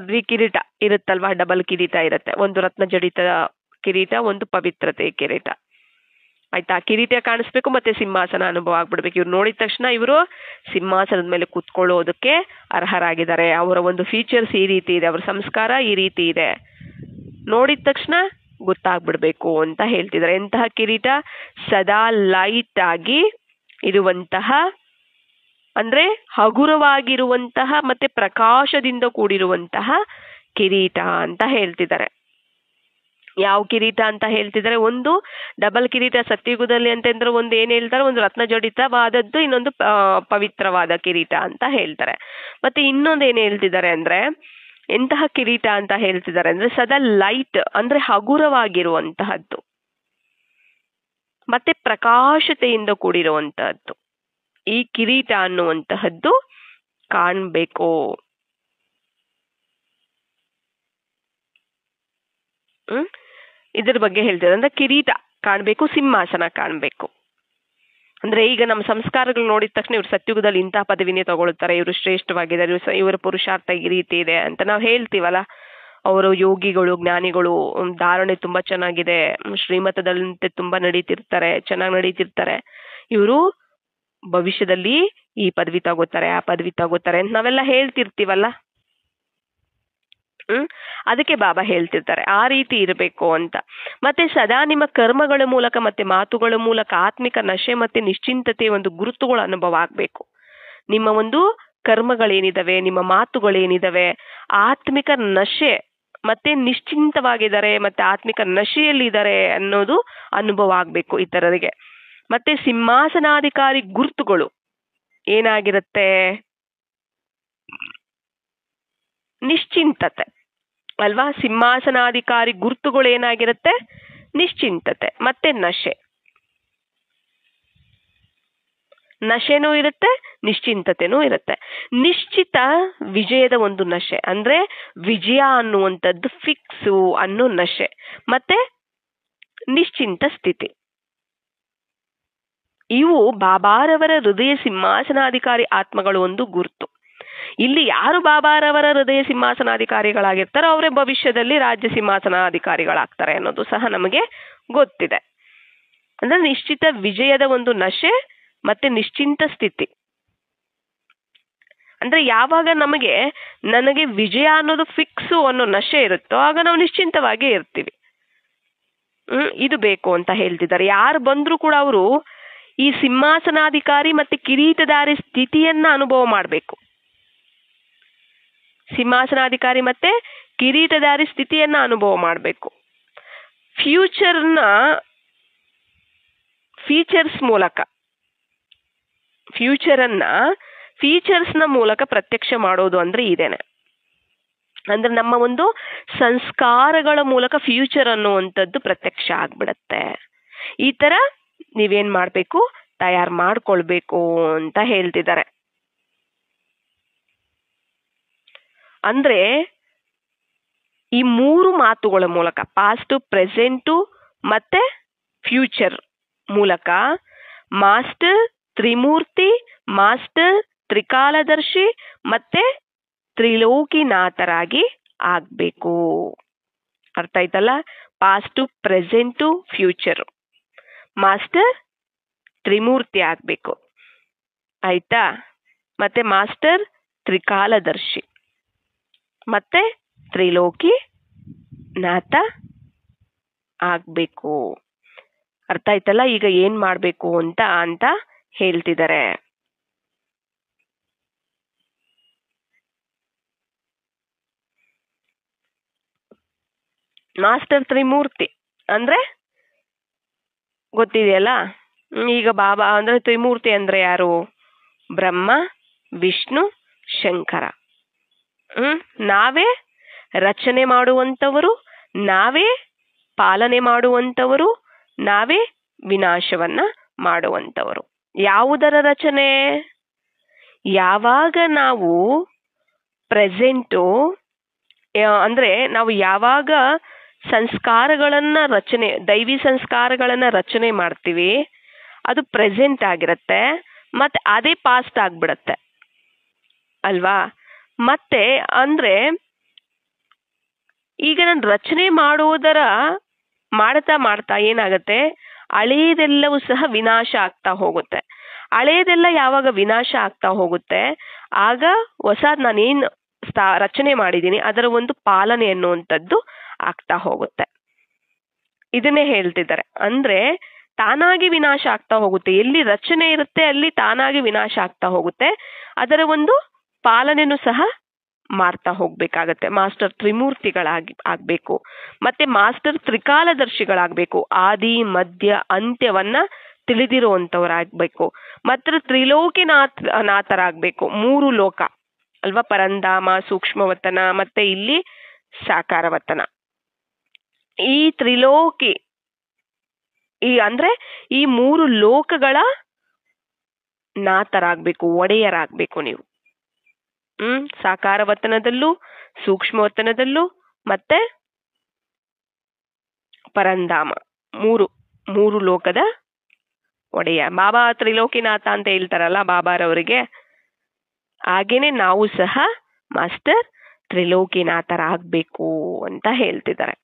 ದ್ವಿಕಿರೀಟ ಇರುತ್ತಲ್ವಾ, ಡಬಲ್ ಕಿರೀಟ ಇರುತ್ತೆ, ಒಂದು ರತ್ನ ಜಡಿತ ಕಿರೀಟ, ಒಂದು ಪವಿತ್ರತೆ ಕಿರೀಟ. ಆಯ್ತಾ, ಕಿರೀಟ ಕಾಣಿಸ್ಬೇಕು ಮತ್ತೆ ಸಿಂಹಾಸನ ಅನುಭವ ಆಗ್ಬಿಡ್ಬೇಕು. ಇವ್ರು ನೋಡಿದ ತಕ್ಷಣ ಇವರು ಸಿಂಹಾಸನದ ಮೇಲೆ ಕೂತ್ಕೊಳ್ಳೋದಕ್ಕೆ ಅರ್ಹರಾಗಿದ್ದಾರೆ. ಅವರ ಒಂದು ಫೀಚರ್ಸ್ ಈ ರೀತಿ ಇದೆ, ಅವರ ಸಂಸ್ಕಾರ ಈ ರೀತಿ ಇದೆ, ನೋಡಿದ ತಕ್ಷಣ ಗೊತ್ತಾಗ್ಬಿಡ್ಬೇಕು ಅಂತ ಹೇಳ್ತಿದ್ದಾರೆ. ಎಂತಹ ಕಿರೀಟ, ಸದಾ ಲೈಟ್ ಆಗಿ ಇರುವಂತಹ, ಅಂದ್ರೆ ಹಗುರವಾಗಿರುವಂತಹ ಮತ್ತೆ ಪ್ರಕಾಶದಿಂದ ಕೂಡಿರುವಂತಹ ಕಿರೀಟ ಅಂತ ಹೇಳ್ತಿದ್ದಾರೆ. ಯಾವ ಕಿರೀಟ ಅಂತ ಹೇಳ್ತಿದ್ದಾರೆ, ಒಂದು ಡಬಲ್ ಕಿರೀಟ ಸತ್ಯುಗದಲ್ಲಿ ಅಂತಂದ್ರೆ ಒಂದು ಏನ್ ಹೇಳ್ತಾರೆ, ಒಂದು ರತ್ನ ಜಡಿತವಾದದ್ದು, ಇನ್ನೊಂದು ಪವಿತ್ರವಾದ ಕಿರೀಟ ಅಂತ ಹೇಳ್ತಾರೆ. ಮತ್ತೆ ಇನ್ನೊಂದು ಏನ್ ಹೇಳ್ತಿದ್ದಾರೆ ಅಂದ್ರೆ, ಎಂತಹ ಕಿರೀಟ ಅಂತ ಹೇಳ್ತಿದ್ದಾರೆ ಅಂದ್ರೆ, ಸದಾ ಲೈಟ್ ಅಂದ್ರೆ ಹಗುರವಾಗಿರುವಂತಹದ್ದು ಮತ್ತೆ ಪ್ರಕಾಶತೆಯಿಂದ ಕೂಡಿರುವಂತಹದ್ದು. ಈ ಕಿರೀಟ ಅನ್ನುವಂತಹದ್ದು ಕಾಣ್ಬೇಕು. ಇದ್ರ ಬಗ್ಗೆ ಹೇಳ್ತಿದ್ದಾರೆ. ಅಂದ್ರೆ ಕಿರೀಟ ಕಾಣ್ಬೇಕು, ಸಿಂಹಾಸನ ಕಾಣ್ಬೇಕು. ಅಂದ್ರೆ ಈಗ ನಮ್ಮ ಸಂಸ್ಕಾರಗಳು ನೋಡಿದ ತಕ್ಷಣ ಇವ್ರು ಸತ್ಯುಗದಲ್ಲಿ ಇಂತಹ ಪದವಿನೇ ತಗೊಳ್ತಾರೆ, ಇವರು ಶ್ರೇಷ್ಠವಾಗಿದ್ದಾರೆ, ಇವರ ಪುರುಷಾರ್ಥ ಈ ರೀತಿ ಇದೆ ಅಂತ ನಾವು ಹೇಳ್ತೀವಲ್ಲ. ಅವರು ಯೋಗಿಗಳು, ಜ್ಞಾನಿಗಳು, ಧಾರಣೆ ತುಂಬಾ ಚೆನ್ನಾಗಿದೆ, ಶ್ರೀಮತದಂತೆ ತುಂಬಾ ನಡೀತಿರ್ತಾರೆ, ಚೆನ್ನಾಗಿ ನಡೀತಿರ್ತಾರೆ, ಇವರು ಭವಿಷ್ಯದಲ್ಲಿ ಈ ಪದವಿ ತಗೋತಾರೆ, ಆ ಪದವಿ ತಗೋತಾರೆ ಅಂತ ನಾವೆಲ್ಲ ಹೇಳ್ತಿರ್ತೀವಲ್ಲ. ಅದಕ್ಕೆ ಬಾಬಾ ಹೇಳ್ತಿರ್ತಾರೆ ಆ ರೀತಿ ಇರಬೇಕು ಅಂತ. ಮತ್ತೆ ಸದಾ ನಿಮ್ಮ ಕರ್ಮಗಳ ಮೂಲಕ ಮತ್ತೆ ಮಾತುಗಳ ಮೂಲಕ ಆತ್ಮಿಕ ನಶೆ ಮತ್ತೆ ನಿಶ್ಚಿಂತತೆ ಒಂದು ಗುರುತುಗಳ ಅನುಭವ ಆಗ್ಬೇಕು. ನಿಮ್ಮ ಒಂದು ಕರ್ಮಗಳೇನಿದಾವೆ, ನಿಮ್ಮ ಮಾತುಗಳೇನಿದಾವೆ, ಆತ್ಮಿಕ ನಶೆ ಮತ್ತೆ ನಿಶ್ಚಿಂತವಾಗಿದ್ದಾರೆ, ಮತ್ತೆ ಆತ್ಮಿಕ ನಶೆಯಲ್ಲಿದ್ದಾರೆ ಅನ್ನೋದು ಅನುಭವ ಆಗ್ಬೇಕು ಇತರರಿಗೆ. ಮತ್ತೆ ಸಿಂಹಾಸನಾಧಿಕಾರಿ ಗುರುತುಗಳು ಏನಾಗಿರುತ್ತೆ, ನಿಶ್ಚಿಂತತೆ ಅಲ್ವಾ. ಸಿಂಹಾಸನಾಧಿಕಾರಿ ಗುರುತುಗಳು ಏನಾಗಿರುತ್ತೆ, ನಿಶ್ಚಿಂತತೆ ಮತ್ತೆ ನಶೆ. ನಶೆನೂ ಇರುತ್ತೆ, ನಿಶ್ಚಿಂತತೆನೂ ಇರುತ್ತೆ. ನಿಶ್ಚಿತ ವಿಜಯದ ಒಂದು ನಶೆ, ಅಂದ್ರೆ ವಿಜಯ ಅನ್ನುವಂಥದ್ದು ಫಿಕ್ಸು ಅನ್ನೋ ನಶೆ, ಮತ್ತೆ ನಿಶ್ಚಿಂತ ಸ್ಥಿತಿ. ಇವು ಬಾಬಾರವರ ಹೃದಯ ಸಿಂಹಾಸನಾಧಿಕಾರಿ ಆತ್ಮಗಳು ಒಂದು ಗುರುತು. ಇಲ್ಲಿ ಯಾರು ಬಾಬಾರವರ ಹೃದಯ ಸಿಂಹಾಸನಾಧಿಕಾರಿಗಳಾಗಿರ್ತಾರೋ ಅವರೇ ಭವಿಷ್ಯದಲ್ಲಿ ರಾಜ್ಯ ಸಿಂಹಾಸನಾಧಿಕಾರಿಗಳಾಗ್ತಾರೆ ಅನ್ನೋದು ಸಹ ನಮಗೆ ಗೊತ್ತಿದೆ. ಅಂದ್ರೆ ನಿಶ್ಚಿತ ವಿಜಯದ ಒಂದು ನಶೆ ಮತ್ತೆ ನಿಶ್ಚಿಂತ ಸ್ಥಿತಿ. ಅಂದ್ರೆ ಯಾವಾಗ ನನಗೆ ವಿಜಯ ಅನ್ನೋದು ಫಿಕ್ಸು ಅನ್ನೋ ನಶೆ ಇರುತ್ತೋ ಆಗ ನಾವು ನಿಶ್ಚಿಂತವಾಗಿ ಇರ್ತೀವಿ. ಇದು ಬೇಕು ಅಂತ ಹೇಳ್ತಿದ್ದಾರೆ. ಯಾರು ಬಂದ್ರು ಕೂಡ ಅವರು ಈ ಸಿಂಹಾಸನಾಧಿಕಾರಿ ಮತ್ತೆ ಕಿರೀಟಧಾರಿ ಸ್ಥಿತಿಯನ್ನ ಅನುಭವ ಮಾಡಬೇಕು. ಸಿಂಹಾಸನಾಧಿಕಾರಿ ಮತ್ತೆ ಕಿರೀಟಧಾರಿ ಸ್ಥಿತಿಯನ್ನ ಅನುಭವ ಮಾಡಬೇಕು. ಫೀಚರ್ಸ್ನ ಮೂಲಕ ಪ್ರತ್ಯಕ್ಷ ಮಾಡೋದು ಅಂದ್ರೆ ಇದೇನೆ. ಅಂದ್ರೆ ನಮ್ಮ ಒಂದು ಸಂಸ್ಕಾರಗಳ ಮೂಲಕ ಫ್ಯೂಚರ್ ಅನ್ನುವಂಥದ್ದು ಪ್ರತ್ಯಕ್ಷ ಆಗ್ಬಿಡತ್ತೆ. ಈ ತರ ನೀವೇನ್ ಮಾಡ್ಬೇಕು, ತಯಾರು ಮಾಡ್ಕೊಳ್ಬೇಕು ಅಂತ ಹೇಳ್ತಿದ್ದಾರೆ. ಅಂದ್ರೆ ಈ ಮೂರು ಮಾತುಗಳ ಮೂಲಕ, ಪಾಸ್ಟ್, ಪ್ರೆಸೆಂಟು ಮತ್ತೆ ಫ್ಯೂಚರ್ ಮೂಲಕ ಮಾಸ್ಟರ್ ತ್ರಿಮೂರ್ತಿ, ಮಾಸ್ಟರ್ ತ್ರಿಕಾಲದರ್ಶಿ ಮತ್ತೆ ತ್ರಿಲೋಕಿನಾಥರಾಗಿ ಆಗ್ಬೇಕು. ಅರ್ಥ ಆಯ್ತಲ್ಲ? Past, present, future. Master Trimurti ಆಗ್ಬೇಕು, ಆಯ್ತಾ? ಮತ್ತೆ ಮಾಸ್ಟರ್ ತ್ರಿಕಾಲದರ್ಶಿ ಮತ್ತೆ ತ್ರಿಲೋಕಿ ನಾಥ ಆಗ್ಬೇಕು. ಅರ್ಥ ಆಯ್ತಲ್ಲ? ಈಗ ಏನ್ ಮಾಡ್ಬೇಕು ಅಂತ ಹೇಳ್ತಿದ್ದಾರೆ. ಮಾಸ್ಟರ್ ತ್ರಿಮೂರ್ತಿ ಅಂದ್ರೆ ಗೊತ್ತಿದೆಯಲ್ಲ. ಈಗ ಬಾಬಾ ಅಂದ್ರೆ ತ್ರಿಮೂರ್ತಿ ಅಂದ್ರೆ ಯಾರು? ಬ್ರಹ್ಮ, ವಿಷ್ಣು, ಶಂಕರ. ನಾವೇ ರಚನೆ ಮಾಡುವಂಥವರು, ನಾವೇ ಪಾಲನೆ ಮಾಡುವಂಥವರು, ನಾವೇ ವಿನಾಶವನ್ನ ಮಾಡುವಂಥವರು. ಯಾವುದರ ರಚನೆ? ಯಾವಾಗ ನಾವು ಪ್ರೆಸೆಂಟು ಅಂದ್ರೆ ನಾವು ಯಾವಾಗ ಸಂಸ್ಕಾರಗಳನ್ನ ರಚನೆ, ದೈವಿ ಸಂಸ್ಕಾರಗಳನ್ನ ರಚನೆ ಮಾಡ್ತೀವಿ, ಅದು ಪ್ರೆಸೆಂಟ್ ಆಗಿರುತ್ತೆ, ಮತ್ತೆ ಅದೇ ಪಾಸ್ಟ್ ಆಗ್ಬಿಡತ್ತೆ ಅಲ್ವಾ? ಮತ್ತೆ ಅಂದ್ರೆ ಈಗ ನಾನು ರಚನೆ ಮಾಡುವುದರ ಮಾಡ್ತಾ ಮಾಡ್ತಾ ಏನಾಗುತ್ತೆ, ಹಳೆಯದೆಲ್ಲವೂ ಸಹ ವಿನಾಶ ಆಗ್ತಾ ಹೋಗುತ್ತೆ. ಹಳೆಯದೆಲ್ಲ ಯಾವಾಗ ವಿನಾಶ ಆಗ್ತಾ ಹೋಗುತ್ತೆ, ಆಗ ಹೊಸದ್ ನಾನೇನು ರಚನೆ ಮಾಡಿದ್ದೀನಿ ಅದರ ಒಂದು ಪಾಲನೆ ಅನ್ನುವಂಥದ್ದು ಆಗ್ತಾ ಹೋಗುತ್ತೆ. ಇದನ್ನೇ ಹೇಳ್ತಿದ್ದಾರೆ. ಅಂದ್ರೆ ತಾನಾಗಿ ವಿನಾಶ ಆಗ್ತಾ ಹೋಗುತ್ತೆ. ಎಲ್ಲಿ ರಚನೆ ಇರುತ್ತೆ ಅಲ್ಲಿ ತಾನಾಗಿ ವಿನಾಶ ಆಗ್ತಾ ಹೋಗುತ್ತೆ. ಅದರ ಒಂದು ಪಾಲನೆನೂ ಸಹ ಮಾಡ್ತಾ ಹೋಗ್ಬೇಕಾಗತ್ತೆ. ಮಾಸ್ಟರ್ ಆಗ್ಬೇಕು, ಮತ್ತೆ ಮಾಸ್ಟರ್ ತ್ರಿಕಾಲದರ್ಶಿಗಳಾಗ್ಬೇಕು. ಆದಿ ಮಧ್ಯ ಅಂತ್ಯವನ್ನ ತಿಳಿದಿರುವಂತವರಾಗ್ಬೇಕು. ಮತ್ತೆ ತ್ರಿಲೋಕಿನಾಥರಾಗ್ಬೇಕು. 3 ಲೋಕ ಅಲ್ವಾ? ಪರಂಧಾಮ, ಸೂಕ್ಷ್ಮವತನ, ಮತ್ತೆ ಇಲ್ಲಿ ಸಾಕಾರವತನ. ಈ ತ್ರಿಲೋಕಿ ಅಂದ್ರೆ ಈ 3 ಲೋಕಗಳ ನಾಥರಾಗ್ಬೇಕು, ಒಡೆಯರಾಗ್ಬೇಕು ನೀವು. ಸಾಕಾರವತನದಲ್ಲೂ, ಸೂಕ್ಷ್ಮವತನದಲ್ಲೂ, ಮತ್ತೆ ಪರಂಧಾಮ, ಮೂರು ಲೋಕದ ಒಡೆಯ. ಬಾಬಾ ತ್ರಿಲೋಕಿನಾಥ ಅಂತ ಹೇಳ್ತಾರಲ್ಲ ಬಾಬಾರವರಿಗೆ, ಹಾಗೇನೆ ನಾವು ಸಹ ಮಾಸ್ಟರ್ ತ್ರಿಲೋಕಿನಾಥರಾಗಬೇಕು ಅಂತ ಹೇಳ್ತಿದ್ದಾರೆ.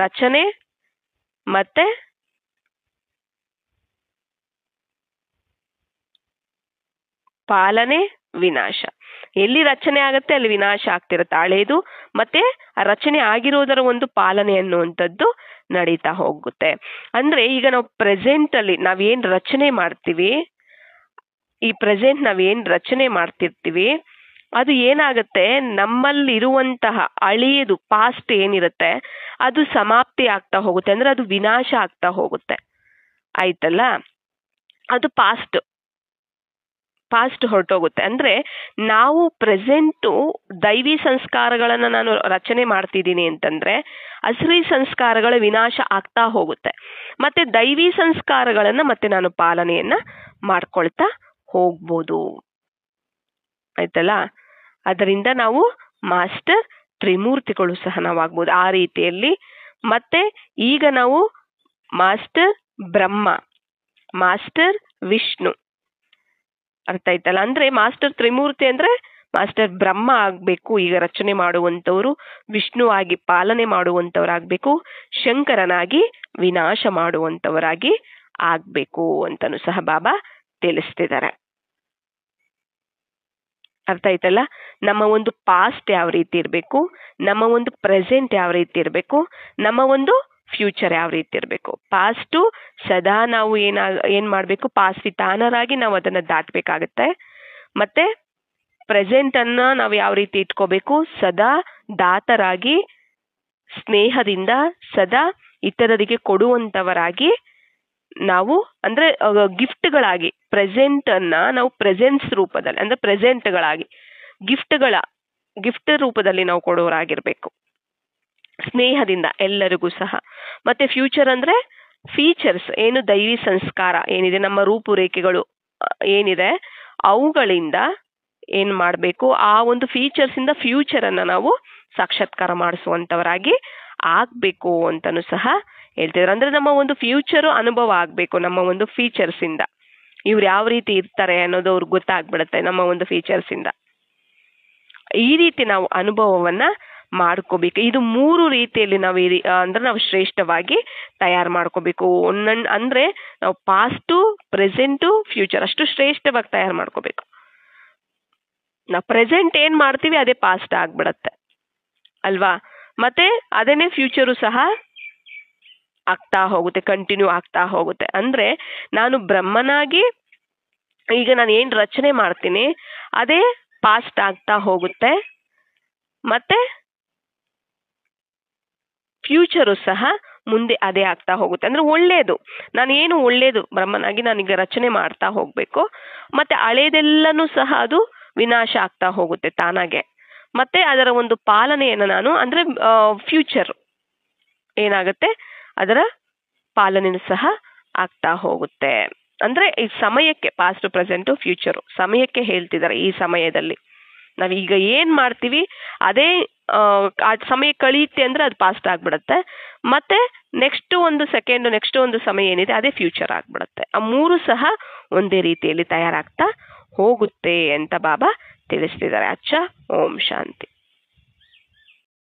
ರಚನೆ ಮತ್ತೆ ಪಾಲನೆ, ವಿನಾಶ. ಎಲ್ಲಿ ರಚನೆ ಆಗತ್ತೆ ಅಲ್ಲಿ ವಿನಾಶ ಆಗ್ತಿರುತ್ತೆ ಹಳೇದು, ಮತ್ತೆ ಆ ರಚನೆ ಆಗಿರೋದರ ಒಂದು ಪಾಲನೆ ಅನ್ನುವಂಥದ್ದು ನಡೀತಾ ಹೋಗುತ್ತೆ. ಅಂದ್ರೆ ಈಗ ನಾವು ಪ್ರೆಸೆಂಟ್ ಅಲ್ಲಿ ನಾವೇನ್ ರಚನೆ ಮಾಡ್ತೀವಿ, ಈ ಪ್ರೆಸೆಂಟ್ ನಾವೇನ್ ರಚನೆ ಮಾಡ್ತಿರ್ತೀವಿ, ಅದು ಏನಾಗುತ್ತೆ, ನಮ್ಮಲ್ಲಿರುವಂತಹ ಹಳೆಯದು ಪಾಸ್ಟ್ ಏನಿರುತ್ತೆ ಅದು ಸಮಾಪ್ತಿ ಆಗ್ತಾ ಹೋಗುತ್ತೆ. ಅಂದ್ರೆ ಅದು ವಿನಾಶ ಆಗ್ತಾ ಹೋಗುತ್ತೆ. ಆಯ್ತಲ್ಲ, ಅದು ಪಾಸ್ಟ್ ಹೊರಟೋಗುತ್ತೆ. ಅಂದ್ರೆ ನಾವು ಪ್ರೆಸೆಂಟು ದೈವಿ ಸಂಸ್ಕಾರಗಳನ್ನ ನಾನು ರಚನೆ ಮಾಡ್ತಿದ್ದೀನಿ ಅಂತಂದ್ರೆ ಅಸುರಿ ಸಂಸ್ಕಾರಗಳ ವಿನಾಶ ಆಗ್ತಾ ಹೋಗುತ್ತೆ. ಮತ್ತೆ ದೈವಿ ಸಂಸ್ಕಾರಗಳನ್ನ ಮತ್ತೆ ನಾನು ಪಾಲನೆಯನ್ನ ಮಾಡ್ಕೊಳ್ತಾ ಹೋಗ್ಬೋದು. ಆಯ್ತಲ್ಲ, ಅದರಿಂದ ನಾವು ಮಾಸ್ಟರ್ ತ್ರಿಮೂರ್ತಿಗಳು ಸಹ ನಾವಾಗ್ಬೋದು ಆ ರೀತಿಯಲ್ಲಿ. ಮತ್ತೆ ಈಗ ನಾವು ಮಾಸ್ಟರ್ ಬ್ರಹ್ಮ, ಮಾಸ್ಟರ್ ವಿಷ್ಣು, ಅರ್ಥ ಆಯ್ತಲ್ಲ. ಅಂದ್ರೆ ಮಾಸ್ಟರ್ ತ್ರಿಮೂರ್ತಿ ಅಂದ್ರೆ ಮಾಸ್ಟರ್ ಬ್ರಹ್ಮ ಆಗ್ಬೇಕು, ಈಗ ರಚನೆ ಮಾಡುವಂತವ್ರು, ವಿಷ್ಣು ಆಗಿ ಪಾಲನೆ ಮಾಡುವಂತವರಾಗ್ಬೇಕು, ಶಂಕರನಾಗಿ ವಿನಾಶ ಮಾಡುವಂತವರಾಗಿ ಆಗ್ಬೇಕು ಅಂತನೂ ಸಹ ಬಾಬಾ ತಿಳಿಸ್ತಿದ್ದಾರೆ. ಅರ್ಥ ಆಯ್ತಲ್ಲ. ನಮ್ಮ ಒಂದು ಪಾಸ್ಟ್ ಯಾವ ರೀತಿ ಇರಬೇಕು, ನಮ್ಮ ಒಂದು ಪ್ರೆಸೆಂಟ್ ಯಾವ ರೀತಿ ಇರಬೇಕು, ನಮ್ಮ ಒಂದು ಫ್ಯೂಚರ್ ಯಾವ ರೀತಿ ಇರಬೇಕು. ಪಾಸ್ಟು ಸದಾ ನಾವು ಏನ್ ಮಾಡ್ಬೇಕು, ಪಾಸ್ವಿತಾನರಾಗಿ ನಾವು ಅದನ್ನ ದಾಟಬೇಕಾಗತ್ತೆ. ಮತ್ತೆ ಪ್ರೆಸೆಂಟ್ ಅನ್ನ ನಾವು ಯಾವ ರೀತಿ ಇಟ್ಕೋಬೇಕು, ಸದಾ ದಾತರಾಗಿ, ಸ್ನೇಹದಿಂದ ಸದಾ ಇತರರಿಗೆ ಕೊಡುವಂತವರಾಗಿ ನಾವು, ಅಂದ್ರೆ ಗಿಫ್ಟ್ಗಳಾಗಿ ಪ್ರೆಸೆಂಟ್ ಅನ್ನ ನಾವು ಪ್ರೆಸೆನ್ಸ್ ರೂಪದಲ್ಲಿ, ಅಂದ್ರೆ ಪ್ರೆಸೆಂಟ್ಗಳಾಗಿ ಗಿಫ್ಟ್ ರೂಪದಲ್ಲಿ ನಾವು ಕೊಡೋರಾಗಿರ್ಬೇಕು, ಸ್ನೇಹದಿಂದ ಎಲ್ಲರಿಗೂ ಸಹ. ಮತ್ತೆ ಫ್ಯೂಚರ್ ಅಂದ್ರೆ ಫೀಚರ್ಸ್ ಏನು, ದೈವಿ ಸಂಸ್ಕಾರ ಏನಿದೆ, ನಮ್ಮ ರೂಪುರೇಖೆಗಳು ಏನಿದೆ ಅವುಗಳಿಂದ ಏನ್ ಮಾಡಬೇಕು, ಆ ಒಂದು ಫೀಚರ್ಸ್ ಇಂದ ಫ್ಯೂಚರ್ ಅನ್ನ ನಾವು ಸಾಕ್ಷಾತ್ಕಾರ ಮಾಡಿಸುವಂತವರಾಗಿ ಆಗ್ಬೇಕು ಅಂತನೂ ಸಹ ಹೇಳ್ತಿದ್ರು. ಅಂದ್ರೆ ನಮ್ಮ ಒಂದು ಫ್ಯೂಚರ್ ಅನುಭವ ಆಗ್ಬೇಕು ನಮ್ಮ ಒಂದು ಫೀಚರ್ಸ್ ಇಂದ. ಇವ್ರು ಯಾವ ರೀತಿ ಇರ್ತಾರೆ ಅನ್ನೋದು ಅವ್ರಿಗೆ ಗೊತ್ತಾಗ್ಬಿಡುತ್ತೆ ನಮ್ಮ ಒಂದು ಫೀಚರ್ಸ್ ಇಂದ. ಈ ರೀತಿ ನಾವು ಅನುಭವವನ್ನ ಮಾಡ್ಕೋಬೇಕು. ಇದು 3 ರೀತಿಯಲ್ಲಿ ನಾವು ಅಂದ್ರೆ ನಾವು ಶ್ರೇಷ್ಠವಾಗಿ ತಯಾರು ಮಾಡ್ಕೋಬೇಕು. ಅಂದ್ರೆ ನಾವು ಪಾಸ್ಟು, ಪ್ರೆಸೆಂಟು, ಫ್ಯೂಚರ್ ಅಷ್ಟು ಶ್ರೇಷ್ಠವಾಗಿ ತಯಾರು ಮಾಡ್ಕೋಬೇಕು. ನಾವು ಪ್ರೆಸೆಂಟ್ ಏನ್ ಮಾಡ್ತೀವಿ ಅದೇ ಪಾಸ್ಟ್ ಆಗ್ಬಿಡತ್ತೆ ಅಲ್ವಾ? ಮತ್ತೆ ಅದೇನೆ ಫ್ಯೂಚರು ಸಹ ಆಗ್ತಾ ಹೋಗುತ್ತೆ, ಕಂಟಿನ್ಯೂ ಆಗ್ತಾ ಹೋಗುತ್ತೆ. ಅಂದ್ರೆ ನಾನು ಬ್ರಹ್ಮನಾಗಿ ಈಗ ನಾನು ಏನ್ ರಚನೆ ಮಾಡ್ತೀನಿ ಅದೇ ಪಾಸ್ಟ್ ಆಗ್ತಾ ಹೋಗುತ್ತೆ, ಮತ್ತೆ ಫ್ಯೂಚರು ಸಹ ಮುಂದೆ ಅದೇ ಆಗ್ತಾ ಹೋಗುತ್ತೆ. ಅಂದ್ರೆ ಒಳ್ಳೇದು, ನಾನೇನು ಒಳ್ಳೇದು ಬ್ರಹ್ಮನಾಗಿ ನಾನೀಗ ರಚನೆ ಮಾಡ್ತಾ ಹೋಗ್ಬೇಕು, ಮತ್ತೆ ಹಳೇದೆಲ್ಲನೂ ಸಹ ಅದು ವಿನಾಶ ಆಗ್ತಾ ಹೋಗುತ್ತೆ ತಾನಾಗೆ. ಮತ್ತೆ ಅದರ ಒಂದು ಪಾಲನೆಯನ್ನು ನಾನು ಅಂದ್ರೆ ಫ್ಯೂಚರ್ ಏನಾಗುತ್ತೆ, ಅದರ ಪಾಲನೆಯೂ ಸಹ ಆಗ್ತಾ ಹೋಗುತ್ತೆ. ಅಂದ್ರೆ ಈ ಸಮಯಕ್ಕೆ, ಪಾಸ್ಟ್ ಪ್ರೆಸೆಂಟು ಫ್ಯೂಚರು ಸಮಯಕ್ಕೆ ಹೇಳ್ತಿದ್ದಾರೆ. ಈ ಸಮಯದಲ್ಲಿ ನಾವೀಗ ಏನ್ ಮಾಡ್ತೀವಿ ಅದೇ ಆ ಸಮಯ ಕಳೆಯುತ್ತೆ ಅಂದ್ರೆ ಅದು ಪಾಸ್ಟ್ ಆಗ್ಬಿಡುತ್ತೆ. ಮತ್ತೆ ನೆಕ್ಸ್ಟ್ ಒಂದು ಸೆಕೆಂಡ್, ನೆಕ್ಸ್ಟ್ ಒಂದು ಸಮಯ ಏನಿದೆ ಅದೇ ಫ್ಯೂಚರ್ ಆಗ್ಬಿಡುತ್ತೆ. ಆ ಮೂರು ಸಹ ಒಂದೇ ರೀತಿಯಲ್ಲಿ ತಯಾರಾಗ್ತಾ ಹೋಗುತ್ತೆ ಅಂತ ಬಾಬಾ ತಿಳಿಸ್ತಿದ್ದಾರೆ. ಅಚ್ಚ, ಓಂ ಶಾಂತಿ.